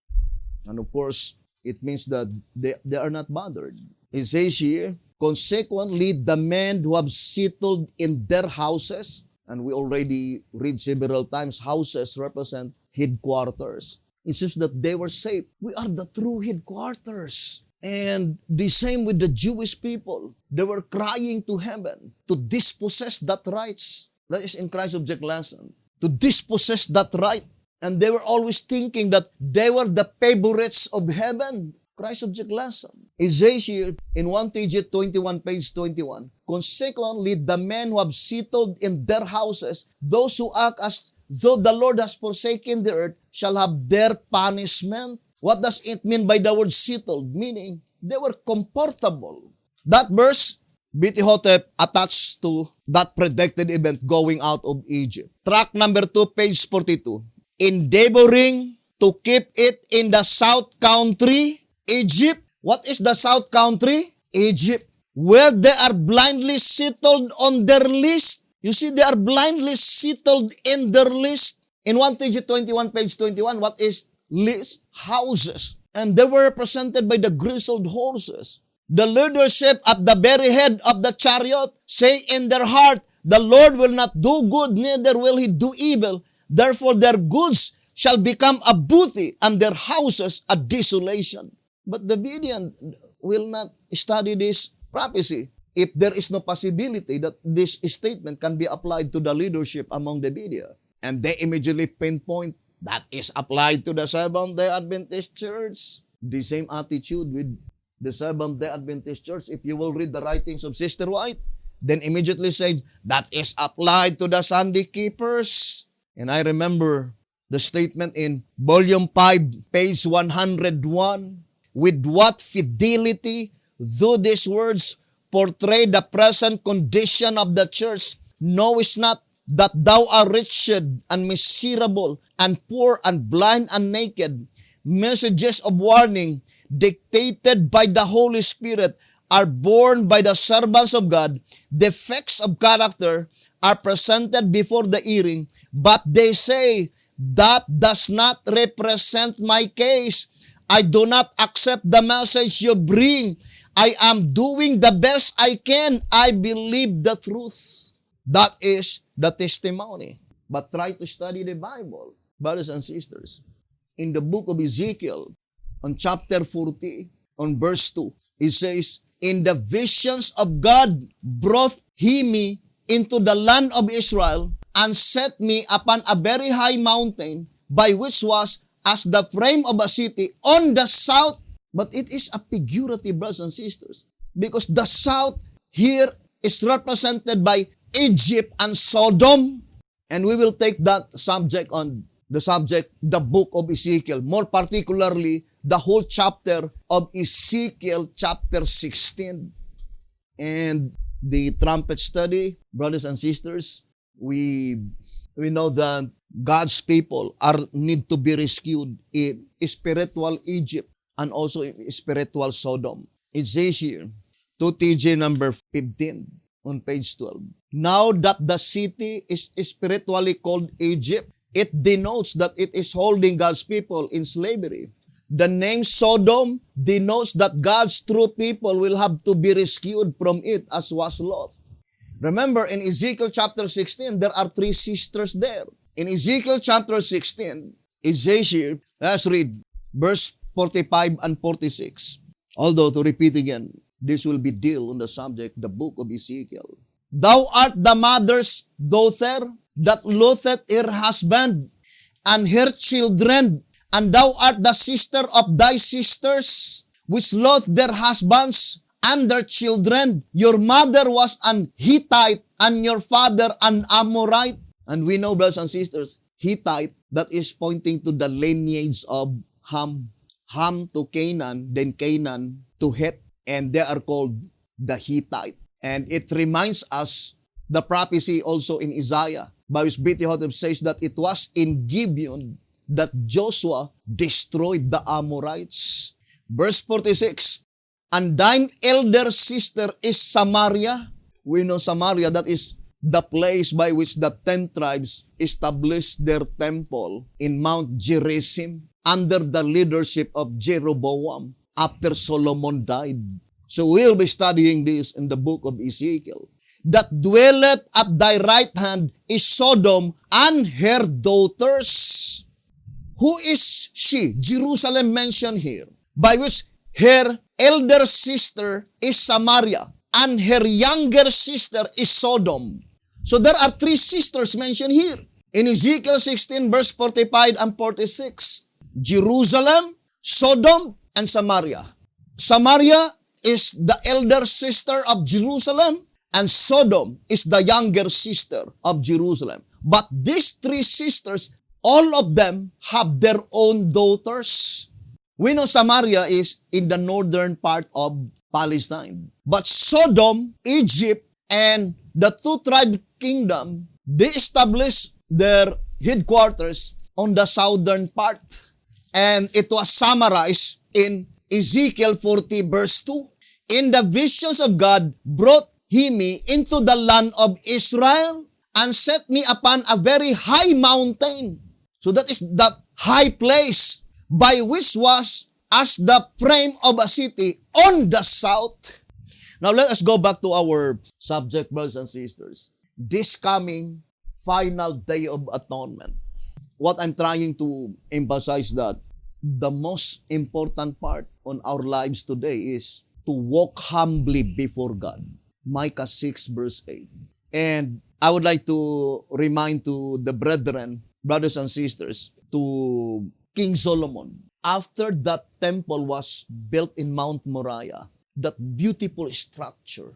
Speaker 1: And of course, it means that they are not bothered. It says here, consequently, the men who have settled in their houses, and we already read several times, houses represent headquarters. It seems that they were safe. We are the true headquarters. And the same with the Jewish people. They were crying to heaven to dispossess that rights. That is in Christ Object Lesson. To dispossess that right. And they were always thinking that they were the favorites of heaven. Christ Object Lesson. It says here in 1 TG 21, page 21, consequently, the men who have settled in their houses, those who act as though the Lord has forsaken the earth, shall have their punishment. What does it mean by the word settled? Meaning, they were comfortable. That verse, BT Hotep attached to that predicted event going out of Egypt. Track number 2, page 42. Endeavoring to keep it in the south country, Egypt. What is the south country? Egypt. Where they are blindly settled on their list. You see, they are blindly settled in their list. In 1 TG 21, page 21, what is list? Houses. And they were represented by the grizzled horses. The leadership at the very head of the chariot say in their heart, the Lord will not do good, neither will he do evil. Therefore their goods shall become a booty, and their houses a desolation. But the Berean will not study this prophecy if there is no possibility that this statement can be applied to the leadership among the Berea. And they immediately pinpoint that is applied to the Seventh-day Adventist Church. The same attitude with the Seventh-day Adventist Church. If you will read the writings of Sister White, then immediately say that is applied to the Sunday keepers. And I remember the statement in volume 5, page 101. With what fidelity do these words portray the present condition of the church? Knowest not that thou art wretched and miserable and poor and blind and naked? Messages of warning dictated by the Holy Spirit are borne by the servants of God. Defects of character are presented before the hearing, but they say, that does not represent my case. I do not accept the message you bring. I am doing the best I can. I believe the truth. That is the testimony. But try to study the Bible, brothers and sisters. In the book of Ezekiel, on chapter 40, on verse 2, it says, in the visions of God brought he me into the land of Israel and set me upon a very high mountain, by which was as the frame of a city on the south. But it is a figurative, brothers and sisters, because the south here is represented by Egypt and Sodom. And we will take that subject on the book of Ezekiel, more particularly the whole chapter of Ezekiel chapter 16. And the trumpet study, brothers and sisters, we know that God's people need to be rescued in spiritual Egypt and also in spiritual Sodom. It says here, 2 TJ number 15 on page 12. Now that the city is spiritually called Egypt, it denotes that it is holding God's people in slavery. The name Sodom denotes that God's true people will have to be rescued from it, as was Lot. Remember, in Ezekiel chapter 16, there are 3 sisters there. In Ezekiel chapter 16, it says here, let's read verse 45 and 46. Although, to repeat again, this will be deal on the subject, the book of Ezekiel. Thou art the mother's daughter that loatheth her husband and her children, and thou art the sister of thy sisters, which loathe their husbands and their children. Your mother was an Hittite, and your father an Amorite. And we know, brothers and sisters, Hittite, that is pointing to the lineage of Ham. Ham to Canaan, then Canaan to Heth, and they are called the Hittite. And it reminds us the prophecy also in Isaiah, by which B.T. Hotep says that it was in Gibeon that Joshua destroyed the Amorites. Verse 46, and thine elder sister is Samaria. We know Samaria, that is the place by which the 10 tribes established their temple in Mount Gerizim under the leadership of Jeroboam after Solomon died. So we'll be studying this in the book of Ezekiel. That dwelleth at thy right hand is Sodom and her daughters. Who is she? Jerusalem mentioned here, by which her elder sister is Samaria and her younger sister is Sodom. So there are 3 sisters mentioned here. In Ezekiel 16 verse 45 and 46, Jerusalem, Sodom, and Samaria. Samaria is the elder sister of Jerusalem, and Sodom is the younger sister of Jerusalem. But these three sisters, all of them have their own daughters. We know Samaria is in the northern part of Palestine. But Sodom, Egypt, and the two-tribe kingdom, they established their headquarters on the southern part. And it was summarized in Ezekiel 40 verse 2. In the visions of God brought he me into the land of Israel and set me upon a very high mountain. So that is the high place by which was as the frame of a city on the south. Now let us go back to our subject, brothers and sisters. This coming final day of atonement. What I'm trying to emphasize that the most important part on our lives today is to walk humbly before God. Micah 6 verse 8. And I would like to remind to the brethren, brothers and sisters, to King Solomon. After that temple was built in Mount Moriah, that beautiful structure,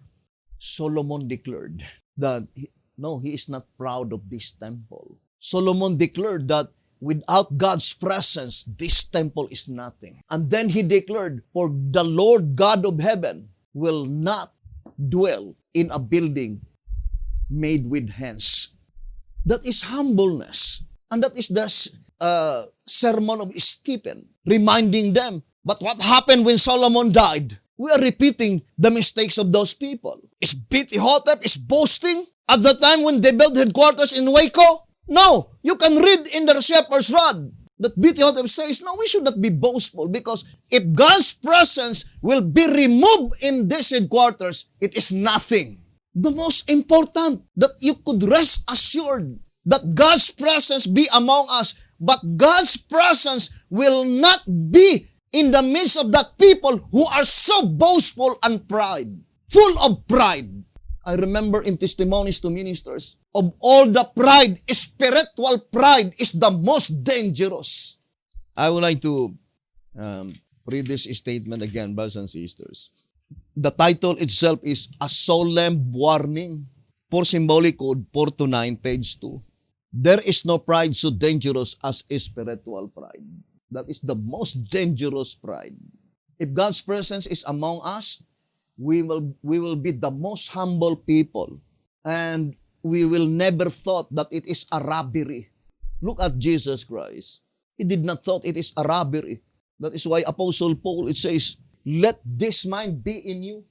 Speaker 1: Solomon declared that he is not proud of this temple. Solomon declared that without God's presence, this temple is nothing. And then he declared, for the Lord God of heaven will not dwell in a building made with hands. That is humbleness. And that is the sermon of Stephen, reminding them. But what happened when Solomon died? We are repeating the mistakes of those people. Is Beti-Hotep is boasting at the time when they built headquarters in Waco? No, you can read in the Shepherd's Rod that Beti-Hotep says, no, we should not be boastful because if God's presence will be removed in this headquarters, it is nothing. The most important, that you could rest assured that God's presence be among us, but God's presence will not be in the midst of that people who are so boastful and pride, full of pride. I remember in testimonies to ministers, of all the pride, spiritual pride is the most dangerous. I would like to read this statement again, brothers and sisters. The title itself is A Solemn Warning. For Symbolic Code 429, page 2. There is no pride so dangerous as spiritual pride. That is the most dangerous pride. If God's presence is among us, we will be the most humble people. And we will never thought that it is a robbery. Look at Jesus Christ. He did not thought it is a robbery. That is why Apostle Paul, it says, let this mind be in you.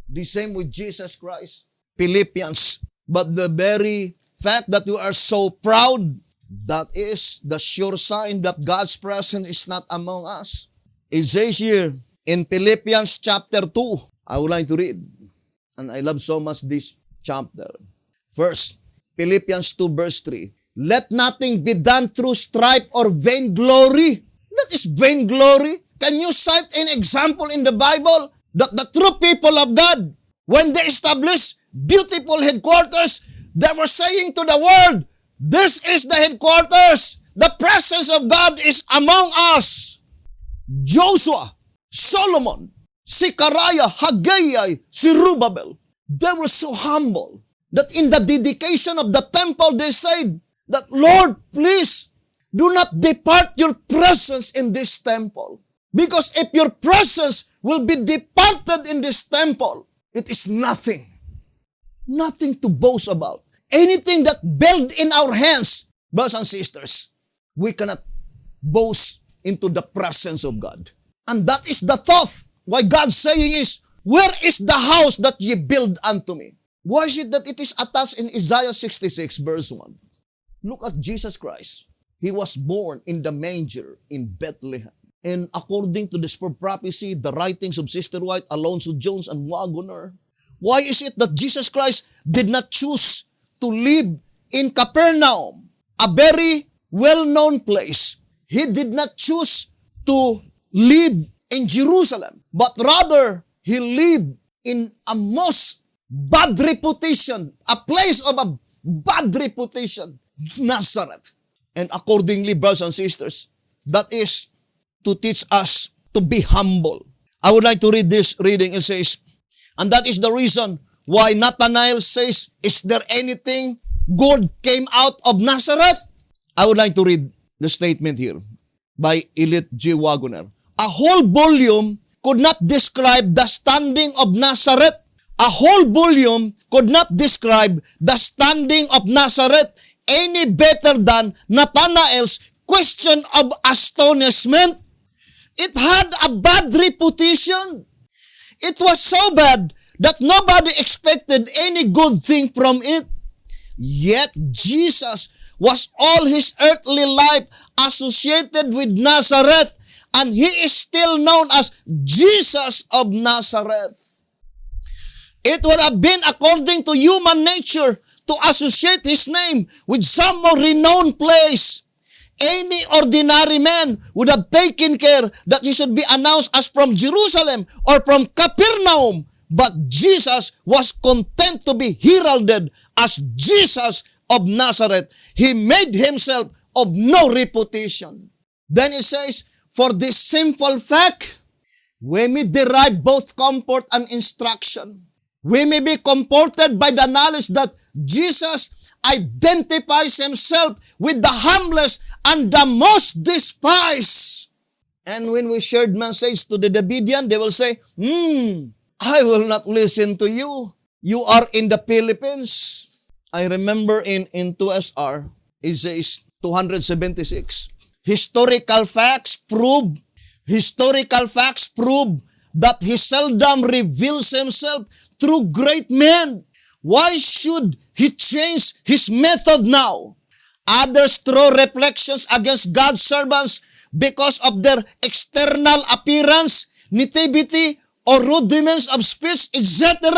Speaker 1: The same with Jesus Christ. Philippians. But the very fact that you are so proud, that is the sure sign that God's presence is not among us. It says here in Philippians chapter 2, I would like to read, and I love so much this chapter. First, Philippians 2 verse 3. Let nothing be done through strife or vainglory. That is vainglory. Can you cite an example in the Bible that the true people of God, when they established beautiful headquarters, they were saying to the world, this is the headquarters. The presence of God is among us. Joshua, Solomon, Zechariah, Haggai, Zerubbabel, they were so humble that in the dedication of the temple, they said that, Lord, please do not depart your presence in this temple. Because if your presence will be departed in this temple, it is nothing. Nothing to boast about. Anything that built in our hands, brothers and sisters, we cannot boast into the presence of God. And that is the thought. Why God's saying is, where is the house that ye build unto me? Why is it that it is attached in Isaiah 66 verse 1? Look at Jesus Christ. He was born in the manger in Bethlehem. And according to this prophecy, the writings of Sister White, Alonzo Jones, and Wagoner, why is it that Jesus Christ did not choose to live in Capernaum, a very well-known place? He did not choose to live in Jerusalem, but rather he lived in a most bad reputation, a place of a bad reputation, Nazareth. And accordingly, brothers and sisters, that is to teach us to be humble. I would like to read this reading. It says, and that is the reason why Nathanael says, is there anything good came out of Nazareth? I would like to read the statement here by Elliot G. Wagoner. A whole volume could not describe the standing of Nazareth. A whole volume could not describe the standing of Nazareth any better than Nathanael's question of astonishment. It had a bad reputation. It was so bad that nobody expected any good thing from it. Yet Jesus was all his earthly life associated with Nazareth, and he is still known as Jesus of Nazareth. It would have been according to human nature to associate his name with some more renowned place. Any ordinary man would have taken care that he should be announced as from Jerusalem or from Capernaum. But Jesus was content to be heralded as Jesus of Nazareth. He made himself of no reputation. Then it says, for this simple fact, we may derive both comfort and instruction. We may be comforted by the knowledge that Jesus identifies himself with the humblest and the most despised. And when we shared message to the Davidian, they will say, I will not listen to you. You are in the Philippines. I remember in 2SR, it says 276. Historical facts prove that he seldom reveals himself through great men. Why should he change his method now? Others throw reflections against God's servants because of their external appearance, nativity, or rudiments of speech, etc.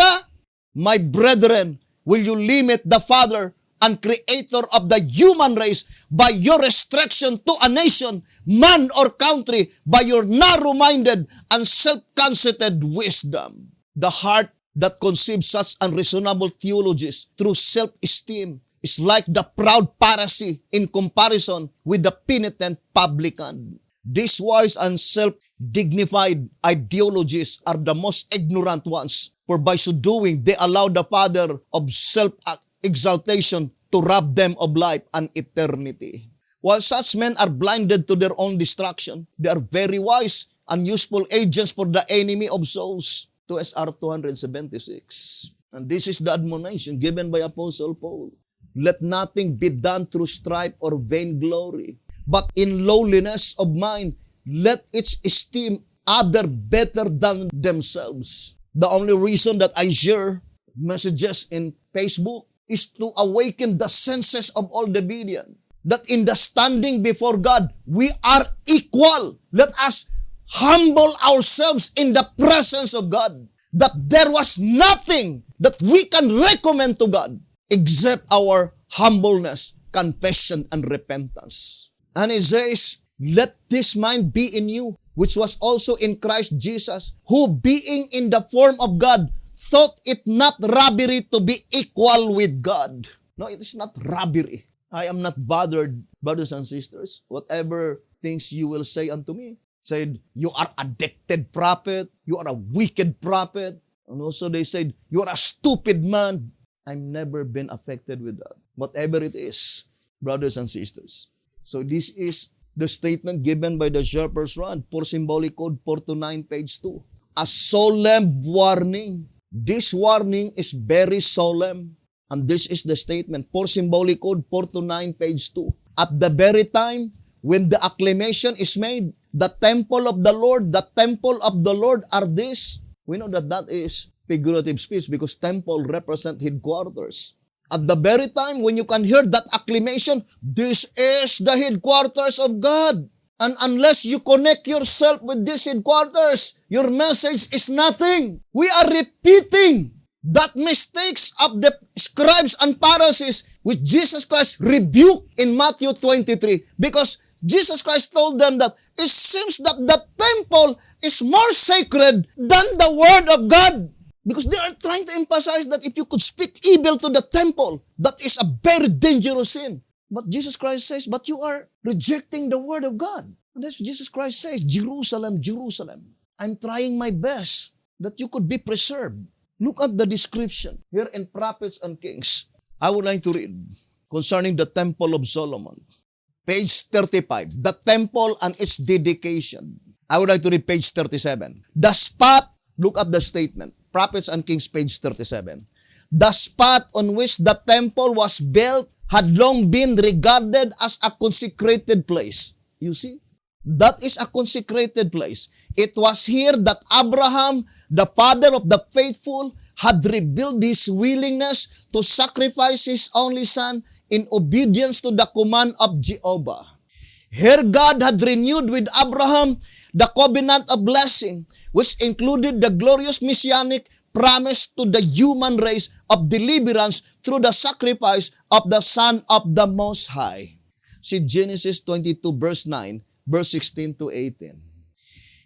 Speaker 1: My brethren, will you limit the Father and Creator of the human race by your restriction to a nation, man, or country by your narrow-minded and self-conceited wisdom? The heart that conceives such unreasonable theologies through self-esteem is like the proud Pharisee in comparison with the penitent publican. These wise and self-dignified ideologies are the most ignorant ones, for by so doing, they allow the Father of self-exaltation to rob them of life and eternity. While such men are blinded to their own destruction, they are very wise and useful agents for the enemy of souls. 2SR 276. And this is the admonition given by Apostle Paul. Let nothing be done through strife or vainglory, but in lowliness of mind, let each esteem other better than themselves. The only reason that I share messages in Facebook is to awaken the senses of all the Davidian, that in the standing before God, we are equal. Let us humble ourselves in the presence of God, that there was nothing that we can recommend to God except our humbleness, confession, and repentance. And it says, let this mind be in you, which was also in Christ Jesus, who being in the form of God, thought it not robbery to be equal with God. No, it is not robbery. I am not bothered, brothers and sisters, whatever things you will say unto me. Said, you are addicted prophet, you are a wicked prophet. And also they said, you are a stupid man. I've never been affected with that. Whatever it is, brothers and sisters. So this is the statement given by the Shepherd's Rod for Symbolic Code 429, page 2. A solemn warning. This warning is very solemn. And this is the statement for Symbolic Code 429, page 2. At the very time when the acclamation is made, the temple of the Lord are this. We know that that is figurative speech because temple represent headquarters. At the very time when you can hear that acclamation, this is the headquarters of God. And unless you connect yourself with this headquarters, your message is nothing. We are repeating that mistakes of the scribes and Pharisees which Jesus Christ rebuked in Matthew 23, because Jesus Christ told them that it seems that the temple is more sacred than the word of God. Because they are trying to emphasize that if you could speak evil to the temple, that is a very dangerous sin. But Jesus Christ says, but you are rejecting the word of God. And that's what Jesus Christ says, Jerusalem, Jerusalem. I'm trying my best that you could be preserved. Look at the description here in Prophets and Kings. I would like to read concerning the Temple of Solomon. Page 35, the temple and its dedication. I would like to read page 37. The spot, look at the statement. Prophets and Kings, page 37. The spot on which the temple was built had long been regarded as a consecrated place. You see? That is a consecrated place. It was here that Abraham, the father of the faithful, had revealed his willingness to sacrifice his only son in obedience to the command of Jehovah. Here God had renewed with Abraham the covenant of blessing, which included the glorious messianic promise to the human race of deliverance through the sacrifice of the Son of the Most High. See Genesis 22 verse 9, verse 16 to 18.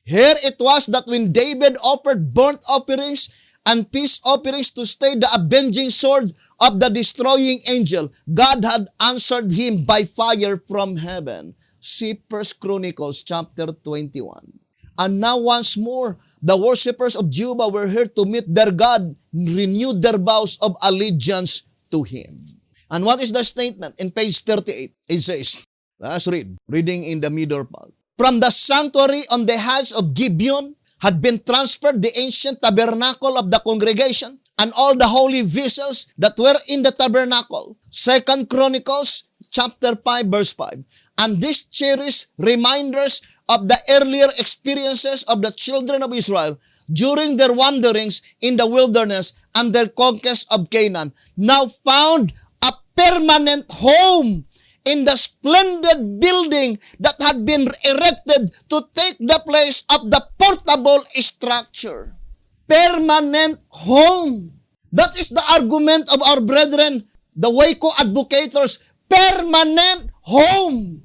Speaker 1: Here it was that when David offered burnt offerings and peace offerings to stay the avenging sword of the destroying angel, God had answered him by fire from heaven. See 1 Chronicles chapter 21. And now once more, the worshippers of Jehovah were here to meet their God, renewed their vows of allegiance to Him. And what is the statement? In page 38, it says, let's read, reading in the middle part. From the sanctuary on the heights of Gibeon had been transferred the ancient tabernacle of the congregation and all the holy vessels that were in the tabernacle. 2 Chronicles chapter 5 verse 5. And these cherished reminders of the earlier experiences of the children of Israel during their wanderings in the wilderness and their conquest of Canaan now found a permanent home in the splendid building that had been erected to take the place of the portable structure. Permanent home. That is the argument of our brethren, the Waco advocators. Permanent home.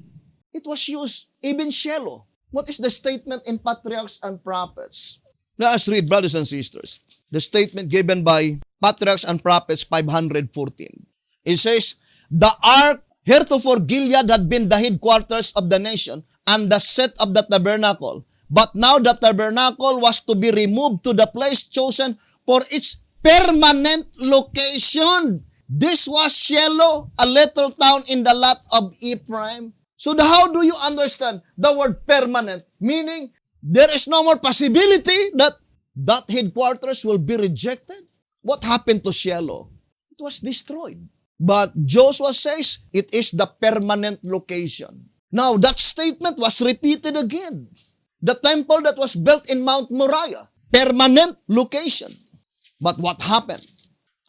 Speaker 1: It was used, even Shiloh. What is the statement in Patriarchs and Prophets? Let us read, brothers and sisters. The statement given by Patriarchs and Prophets 514. It says, the ark, heretofore Gilead had been the headquarters of the nation and the seat of the tabernacle. But now the tabernacle was to be removed to the place chosen for its permanent location. This was Shiloh, a little town in the lot of Ephraim. So how do you understand the word permanent? Meaning, there is no more possibility that that headquarters will be rejected. What happened to Shiloh? It was destroyed. But Joshua says it is the permanent location. Now, that statement was repeated again. The temple that was built in Mount Moriah, permanent location. But what happened?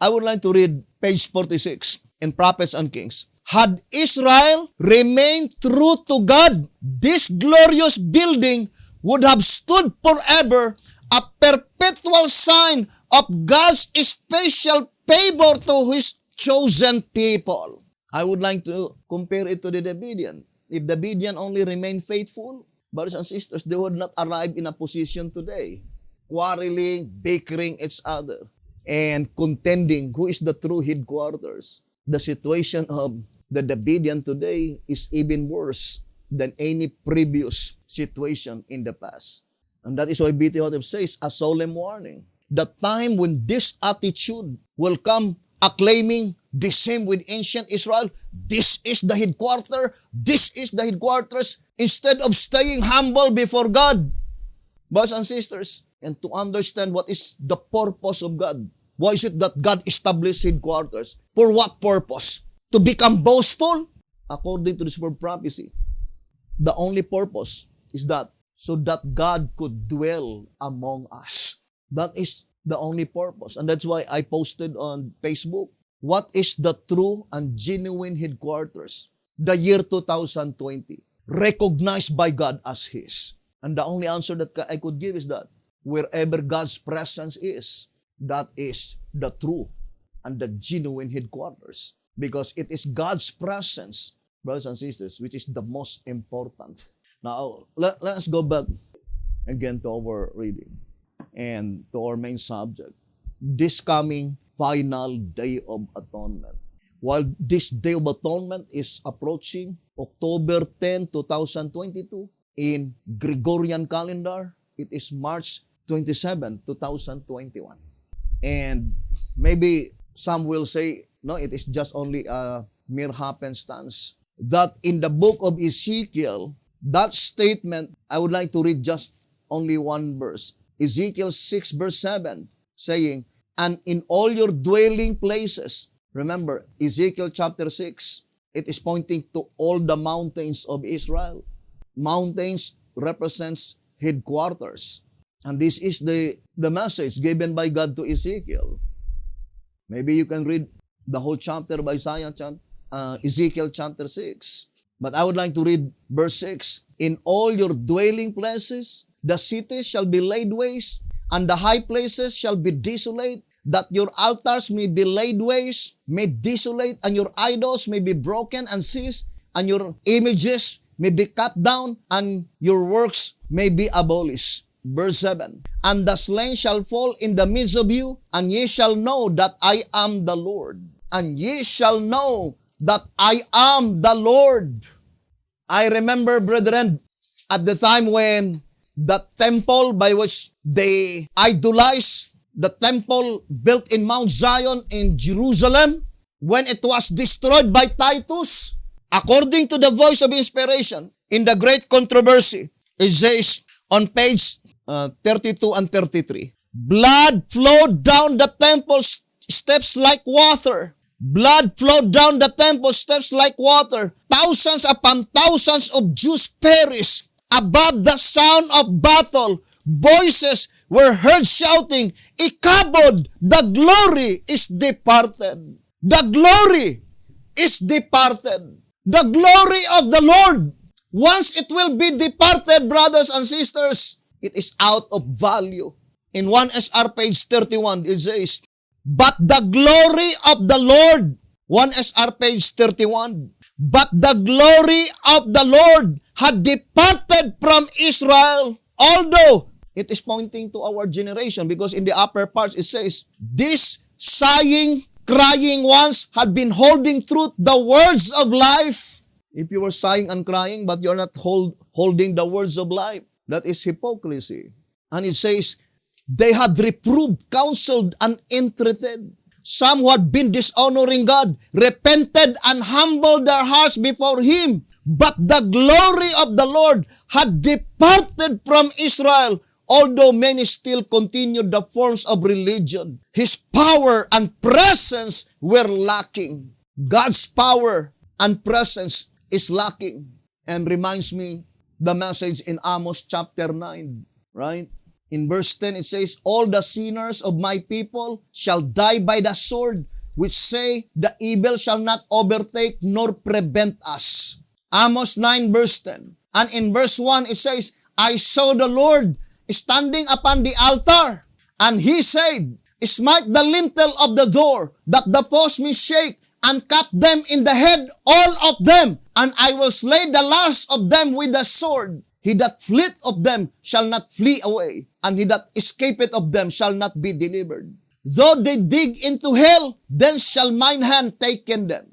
Speaker 1: I would like to read page 46 in Prophets and Kings. Had Israel remained true to God, this glorious building would have stood forever, a perpetual sign of God's special favor to His chosen people. I would like to compare it to the Davidian. If the Davidian only remained faithful, brothers and sisters, they would not arrive in a position today, quarreling, bickering each other, and contending who is the true headquarters. The situation of the Davidian today is even worse than any previous situation in the past. And that is why B.T. Hotep says, a solemn warning. The time when this attitude will come acclaiming the same with ancient Israel, this is the headquarters, this is the headquarters, instead of staying humble before God. Brothers and sisters, and to understand what is the purpose of God. Why is it that God established headquarters? For what purpose? To become boastful? According to this word prophecy, the only purpose is that so that God could dwell among us. That is the only purpose. And that's why I posted on Facebook, what is the true and genuine headquarters? The year 2020, recognized by God as His. And the only answer that I could give is that wherever God's presence is, that is the true and the genuine headquarters. Because it is God's presence, brothers and sisters, which is the most important. Now, let's go back again to our reading and to our main subject. This coming final Day of Atonement. While this Day of Atonement is approaching October 10, 2022, in Gregorian calendar, it is March 27, 2021. And maybe some will say, no, it is just only a mere happenstance. That in the book of Ezekiel, that statement, I would like to read just only one verse. Ezekiel 6 verse 7, saying, and in all your dwelling places, remember, Ezekiel chapter 6, it is pointing to all the mountains of Israel. Mountains represents headquarters. And this is the message given by God to Ezekiel. Maybe you can read the whole chapter of Ezekiel chapter 6. But I would like to read verse 6. In all your dwelling places, the cities shall be laid waste, and the high places shall be desolate, that your altars may be laid waste, made desolate, and your idols may be broken and ceased, and your images may be cut down, and your works may be abolished. Verse 7, and the slain shall fall in the midst of you, and ye shall know that I am the Lord. And ye shall know that I am the Lord. I remember, brethren, at the time when the temple by which they idolized, the temple built in Mount Zion in Jerusalem, when it was destroyed by Titus, according to the voice of inspiration, in the great controversy, it says on page 32 and 33, blood flowed down the temple steps like water. Blood flowed down the temple steps like water. Thousands upon thousands of Jews perished. Above the sound of battle, voices were heard shouting, Ikabod, the glory is departed. The glory is departed. The glory of the Lord, once it will be departed, brothers and sisters, it is out of value. In 1SR page 31, it says, but the glory of the Lord, 1SR page 31, but the glory of the Lord had departed from Israel. Although it is pointing to our generation, because in the upper parts it says, these sighing, crying ones had been holding truth, the words of life. If you were sighing and crying, but you're not holding the words of life, that is hypocrisy. And it says, they had reproved, counseled, and entreated. Some who had been dishonoring God repented and humbled their hearts before Him. But the glory of the Lord had departed from Israel, although many still continued the forms of religion. His power and presence were lacking. God's power and presence is lacking. And reminds me the message in Amos chapter 9, right? In verse 10, it says, all the sinners of my people shall die by the sword, which say, the evil shall not overtake nor prevent us. Amos 9 verse 10. And in verse 1, it says, I saw the Lord standing upon the altar, and He said, smite the lintel of the door, that the posts may shake, and cut them in the head, all of them, and I will slay the last of them with the sword. He that fleeth of them shall not flee away, and he that escapeth of them shall not be delivered. Though they dig into hell, then shall mine hand take them.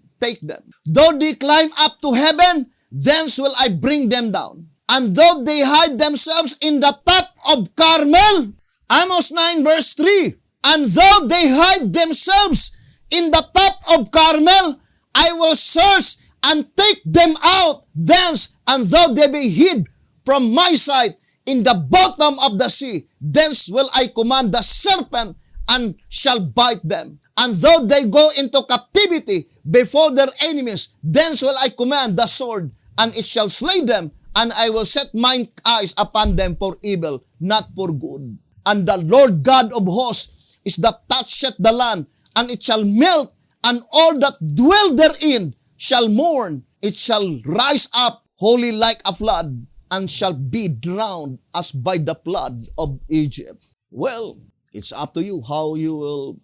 Speaker 1: Though they climb up to heaven, thence will I bring them down. And though they hide themselves in the top of Carmel, Amos 9 verse 3, and though they hide themselves in the top of Carmel, I will search and take them out thence, and though they be hid from my sight in the bottom of the sea, thence will I command the serpent, and shall bite them. And though they go into captivity before their enemies, thence will I command the sword, and it shall slay them, and I will set mine eyes upon them for evil, not for good. And the Lord God of hosts is that toucheth the land, and it shall melt, and all that dwell therein shall mourn. It shall rise up wholly like a flood, and shall be drowned as by the flood of Egypt. Well, it's up to you how you will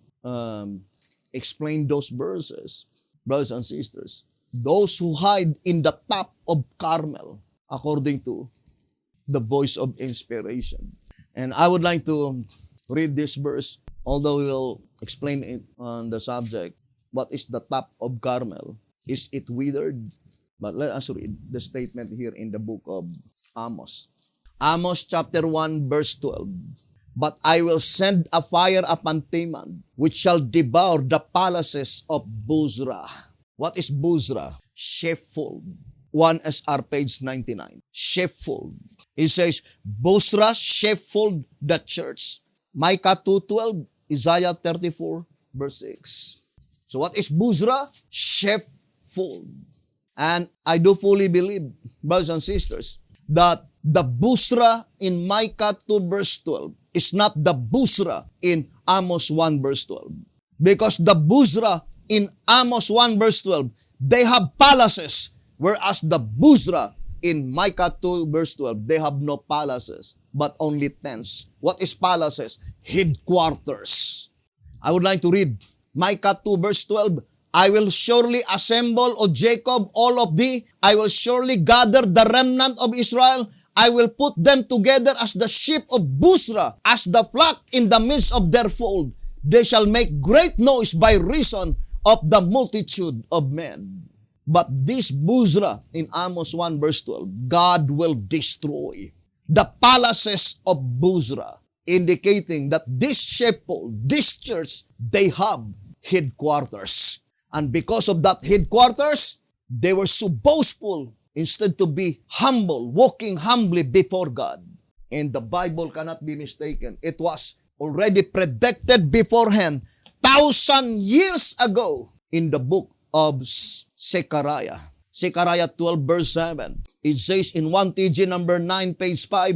Speaker 1: explain those verses, brothers and sisters. Those who hide in the top of Carmel, according to the voice of inspiration. And I would like to read this verse, although we will explain it on the subject. What is the top of Carmel? Is it withered? But let us read the statement here in the book of Amos. Amos chapter 1 verse 12. But I will send a fire upon Teman, which shall devour the palaces of Bozrah. What is Bozrah? Sheepfold. 1 SR page 99. Sheepfold. It says, Bozrah sheepfold the church. Micah 2:12, Isaiah 34 verse 6. So what is Bozrah? Sheepfold. And I do fully believe, brothers and sisters, that the Bozrah in Micah 2 verse 12 is not the Bozrah in Amos 1 verse 12. Because the Bozrah in Amos 1 verse 12, they have palaces, whereas the Bozrah in Micah 2 verse 12, they have no palaces, but only tents. What is palaces? Headquarters. I would like to read Micah 2 verse 12. I will surely assemble, O Jacob, all of thee. I will surely gather the remnant of Israel. I will put them together as the sheep of Bozrah, as the flock in the midst of their fold. They shall make great noise by reason of the multitude of men. But this Bozrah in Amos 1 verse 12, God will destroy the palaces of Bozrah, indicating that this sheepfold, this church, they have headquarters. And because of that headquarters, they were so boastful instead to be humble, walking humbly before God. And the Bible cannot be mistaken. It was already predicted beforehand 1,000 years ago in the book of Zechariah. Zechariah 12 verse 7. It says in 1 TG number 9 page 5,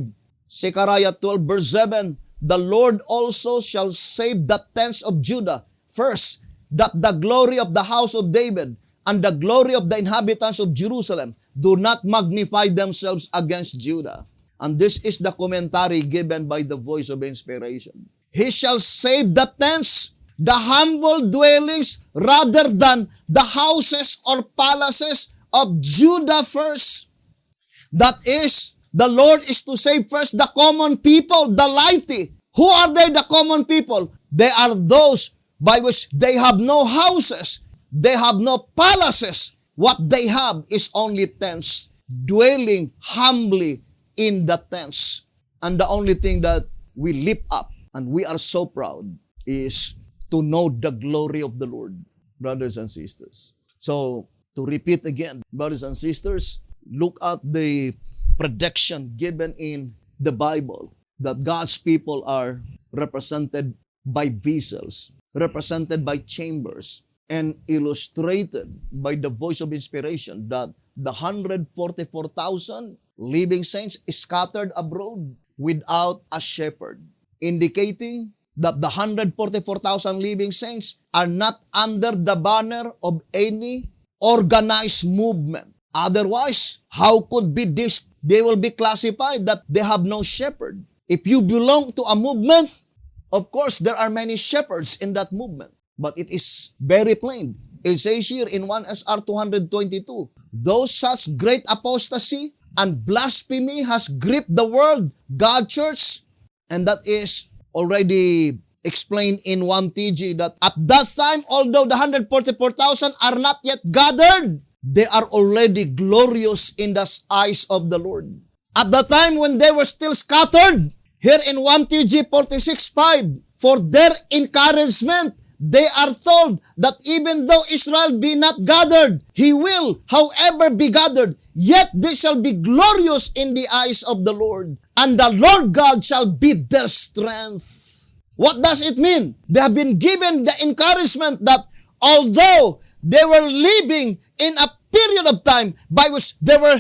Speaker 1: Zechariah 12 verse 7, the Lord also shall save the tents of Judah. First, that the glory of the house of David and the glory of the inhabitants of Jerusalem do not magnify themselves against Judah. And this is the commentary given by the voice of inspiration. He shall save the tents, the humble dwellings, rather than the houses or palaces of Judah first. That is, the Lord is to save first the common people, the lively. Who are they, the common people? They are those by which they have no houses, they have no palaces. What they have is only tents, dwelling humbly in the tents. And the only thing that we lift up, and we are so proud, is to know the glory of the Lord, brothers and sisters. So, to repeat again, brothers and sisters, look at the prediction given in the Bible that God's people are represented by vessels, represented by chambers, and illustrated by the voice of inspiration that the 144,000 living saints scattered abroad without a shepherd, indicating that the 144,000 living saints are not under the banner of any organized movement. Otherwise, how could be this? They will be classified that they have no shepherd. If you belong to a movement, of course, there are many shepherds in that movement. But it is very plain. It says here in 1 SR 222, though such great apostasy and blasphemy has gripped the world, God Church, and that is already explained in 1 TG that at that time, although the 144,000 are not yet gathered, they are already glorious in the eyes of the Lord. At the time when they were still scattered, here in 1 TG 46:5, for their encouragement, they are told that even though Israel be not gathered, he will, however, be gathered, yet they shall be glorious in the eyes of the Lord, and the Lord God shall be their strength. What does it mean? They have been given the encouragement that although they were living in a period of time by which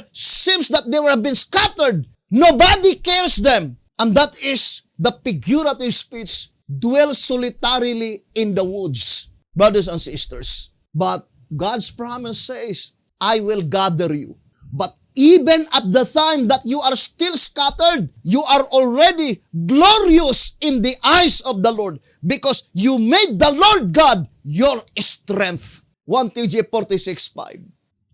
Speaker 1: seems that they were been scattered, nobody cares them. And that is the figurative speech, dwell solitarily in the woods, brothers and sisters. But God's promise says, I will gather you. But even at the time that you are still scattered, you are already glorious in the eyes of the Lord because you made the Lord God your strength. 1 TG 46:5.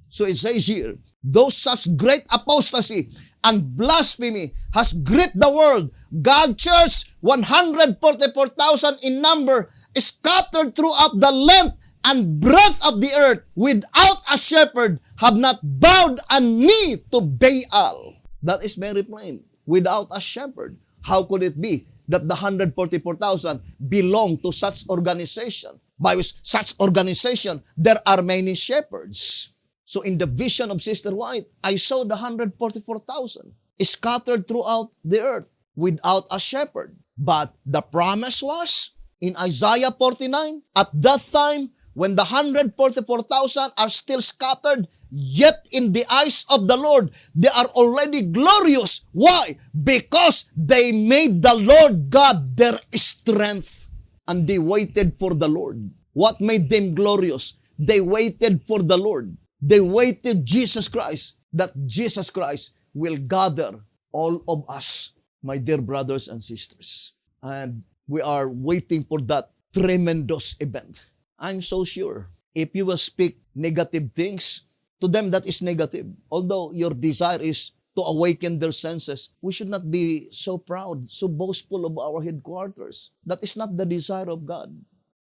Speaker 1: So it says here, though such great apostasy and blasphemy has gripped the world, God Church, 144,000 in number, scattered throughout the length and breadth of the earth without a shepherd, have not bowed a knee to Baal. That is very plain. without a shepherd. How could it be that the 144,000 belong to such organization? By such organization, there are many shepherds. So in the vision of Sister White, I saw the 144,000 scattered throughout the earth without a shepherd. But the promise was in Isaiah 49, at that time, when the 144,000 are still scattered, yet in the eyes of the Lord, they are already glorious. Why? Because they made the Lord God their strength. And they waited for the Lord. What made them glorious? They waited for the Lord. They waited Jesus Christ, that Jesus Christ will gather all of us, my dear brothers and sisters. And we are waiting for that tremendous event. I'm so sure if you will speak negative things to them, that is negative. Although your desire is to awaken their senses, we should not be so proud, so boastful of our headquarters. That is not the desire of God.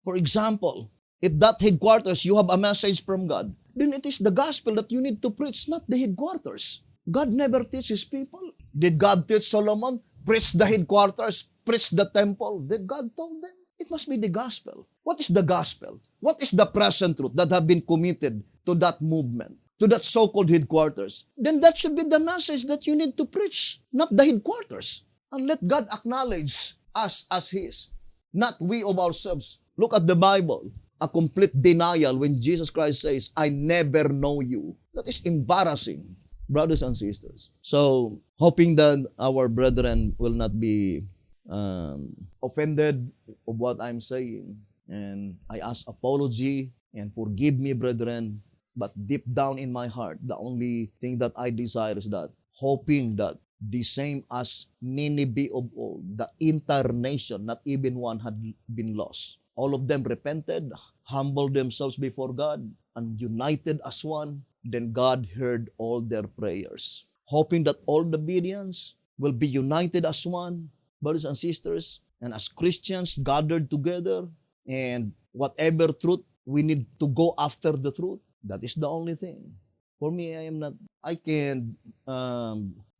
Speaker 1: For example, if that headquarters, you have a message from God, then it is the gospel that you need to preach, not the headquarters. God never teaches people. Did God teach Solomon? Preach the headquarters, preach the temple. Did God told them? It must be the gospel. What is the gospel? What is the present truth that have been committed to that movement, to that so-called headquarters? Then that should be the message that you need to preach, not the headquarters. And let God acknowledge us as His, not we of ourselves. Look at the Bible. A complete denial when Jesus Christ says, I never know you. That is embarrassing, brothers and sisters. So, hoping that our brethren will not be offended of what I'm saying. And I ask apology and forgive me, brethren. But deep down in my heart, the only thing that I desire is that, hoping that the same as Nineveh of old, the entire nation, not even one had been lost. All of them repented, humbled themselves before God, and united as one. Then God heard all their prayers. Hoping that all the Bereans will be united as one, brothers and sisters, and as Christians gathered together, and whatever truth, we need to go after the truth. That is the only thing. For me, I can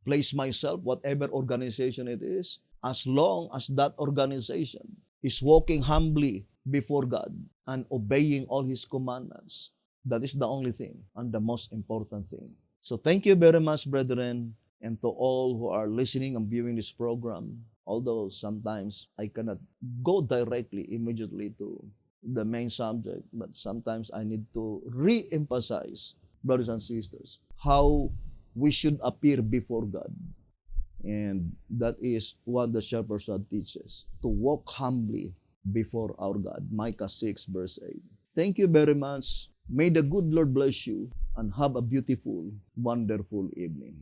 Speaker 1: place myself, whatever organization it is, as long as that organization is walking humbly before God and obeying all His commandments. That is the only thing and the most important thing. So thank you very much, brethren, and to all who are listening and viewing this program. Although sometimes I cannot go directly, immediately to the main subject, but sometimes I need to re-emphasize, brothers and sisters, how we should appear before God. And that is what the Shepherd's Rod teaches, to walk humbly before our God. Micah 6 verse 8. Thank you very much. May the good Lord bless you and have a beautiful, wonderful evening.